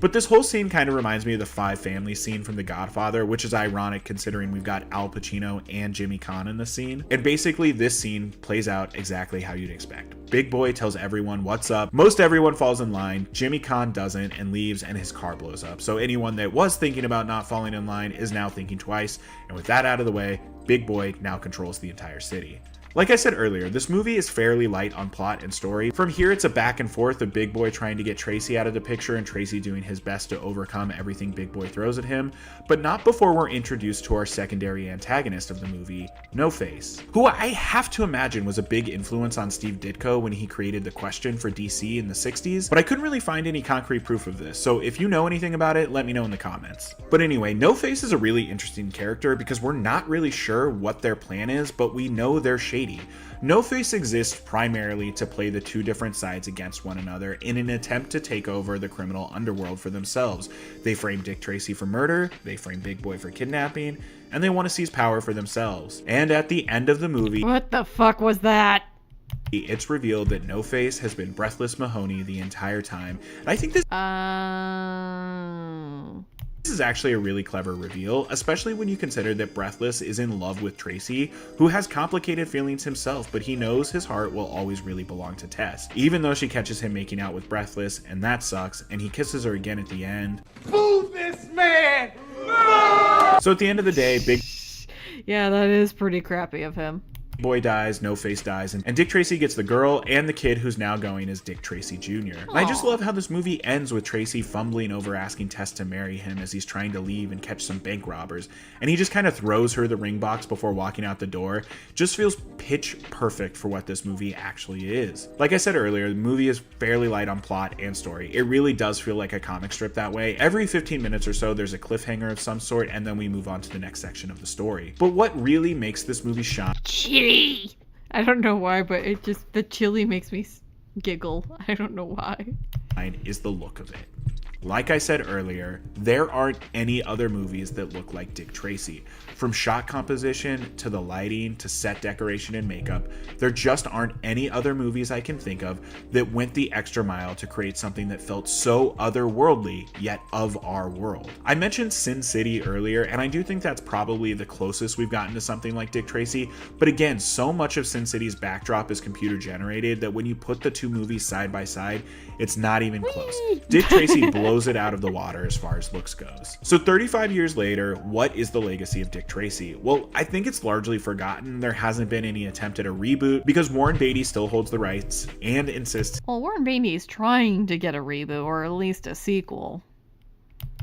[SPEAKER 7] But this whole scene kind of reminds me of the Five Families scene from The Godfather, which is ironic considering we've got Al Pacino and Jimmy Caan in the scene. And basically this scene plays out exactly how you'd expect. Big Boy tells everyone what's up. Most everyone falls in line. Jimmy Caan doesn't and leaves, and his car blows up. So anyone that was thinking about not falling in line is now thinking twice. And with that out of the way, Big Boy now controls the entire city. Like I said earlier, this movie is fairly light on plot and story. From here, it's a back and forth of Big Boy trying to get Tracy out of the picture and Tracy doing his best to overcome everything Big Boy throws at him, but not before we're introduced to our secondary antagonist of the movie, No Face, who I have to imagine was a big influence on Steve Ditko when he created The Question for DC in the 60s, but I couldn't really find any concrete proof of this, so if you know anything about it, let me know in the comments. But anyway, No Face is a really interesting character because we're not really sure what their plan is, but we know they're shady. No Face exists primarily to play the two different sides against one another in an attempt to take over the criminal underworld for themselves. They frame Dick Tracy for murder, they frame Big Boy for kidnapping, and they want to seize power for themselves. And at the end of the movie,
[SPEAKER 1] What the fuck was that?
[SPEAKER 7] it's revealed that No Face has been Breathless Mahoney the entire time. And I think this is actually a really clever reveal, especially when you consider that Breathless is in love with Tracy, who has complicated feelings himself, but he knows his heart will always really belong to Tess, even though she catches him making out with Breathless, and that sucks, and he kisses her again at the end.
[SPEAKER 2] Boo this man!
[SPEAKER 7] So at the end of the day, Big
[SPEAKER 1] Yeah, that is pretty crappy of him.
[SPEAKER 7] Boy dies, No Face dies, and Dick Tracy gets the girl and the kid who's now going as Dick Tracy Jr. And I just love how this movie ends with Tracy fumbling over asking Tess to marry him as he's trying to leave and catch some bank robbers, and he just kind of throws her the ring box before walking out the door. Just feels pitch perfect for what this movie actually is. Like I said earlier, the movie is fairly light on plot and story. It really does feel like a comic strip that way. Every 15 minutes or so there's a cliffhanger of some sort, and then we move on to the next section of the story. But what really makes this movie shine
[SPEAKER 1] I don't know why, but the chili makes me giggle. I don't know why.
[SPEAKER 7] is the look of it. Like I said earlier, there aren't any other movies that look like Dick Tracy. From shot composition to the lighting to set decoration and makeup, there just aren't any other movies I can think of that went the extra mile to create something that felt so otherworldly, yet of our world. I mentioned Sin City earlier, and I do think that's probably the closest we've gotten to something like Dick Tracy, but again, so much of Sin City's backdrop is computer generated that when you put the two movies side by side, it's not even close. Dick Tracy blows it out of the water as far as looks goes. So 35 years later, what is the legacy of Dick Tracy? Well, I think it's largely forgotten. There hasn't been any attempt at a reboot because Warren Beatty still holds the rights and insists
[SPEAKER 1] Well, Warren Beatty is trying to get a reboot or at least a sequel.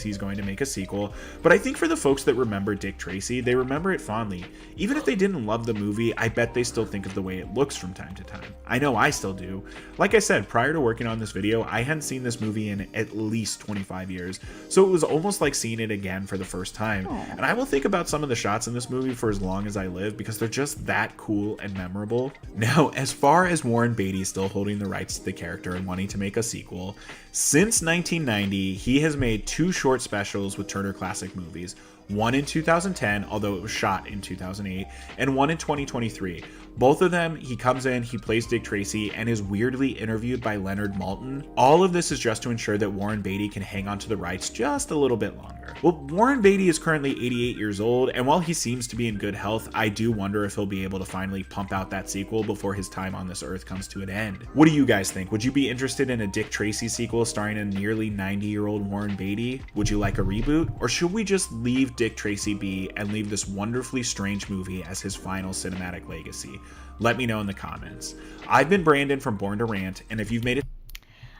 [SPEAKER 7] he's going to make a sequel, but I think for the folks that remember Dick Tracy, they remember it fondly. Even if they didn't love the movie, I bet they still think of the way it looks from time to time. I know I still do. Like I said, prior to working on this video, I hadn't seen this movie in at least 25 years, so it was almost like seeing it again for the first time. And I will think about some of the shots in this movie for as long as I live because they're just that cool and memorable. Now, as far as Warren Beatty still holding the rights to the character and wanting to make a sequel, since 1990, he has made two short specials with Turner Classic Movies, one in 2010, although it was shot in 2008, and one in 2023. Both of them, he comes in, he plays Dick Tracy, and is weirdly interviewed by Leonard Maltin. All of this is just to ensure that Warren Beatty can hang on to the rights just a little bit longer. Well, Warren Beatty is currently 88 years old, and while he seems to be in good health, I do wonder if he'll be able to finally pump out that sequel before his time on this earth comes to an end. What do you guys think? Would you be interested in a Dick Tracy sequel starring a nearly 90-year-old Warren Beatty? Would you like a reboot? Or should we just leave Dick Tracy be and leave this wonderfully strange movie as his final cinematic legacy? Let me know in the comments. I've been Brandon from Born to Rant, and if you've made it...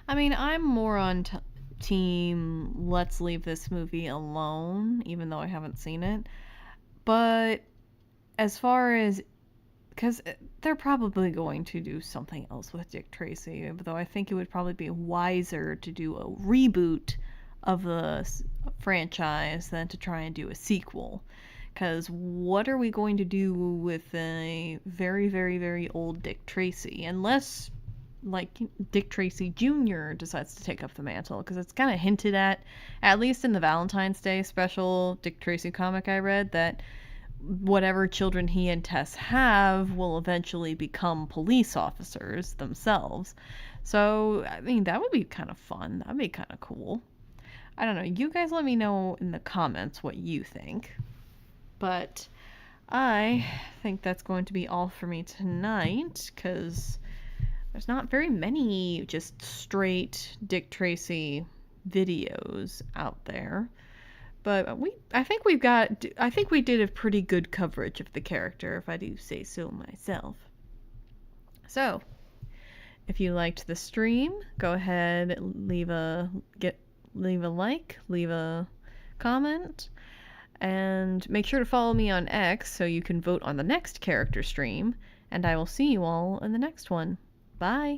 [SPEAKER 1] I mean, I'm more on team let's leave this movie alone, even though I haven't seen it. But as far as... because they're probably going to do something else with Dick Tracy, though I think it would probably be wiser to do a reboot of the franchise than to try and do a sequel. Because what are we going to do with a very, very, very old Dick Tracy? Unless, like, Dick Tracy Jr. decides to take up the mantle. Because it's kind of hinted at least in the Valentine's Day special Dick Tracy comic I read, that whatever children he and Tess have will eventually become police officers themselves. So, I mean, that would be kind of fun. That would be kind of cool. I don't know. You guys let me know in the comments what you think. But I think that's going to be all for me tonight, because there's not very many just straight Dick Tracy videos out there. But I think we did a pretty good coverage of the character, if I do say so myself. So, if you liked the stream, go ahead, leave a like, leave a comment, and make sure to follow me on X so you can vote on the next character stream, and I will see you all in the next one. Bye!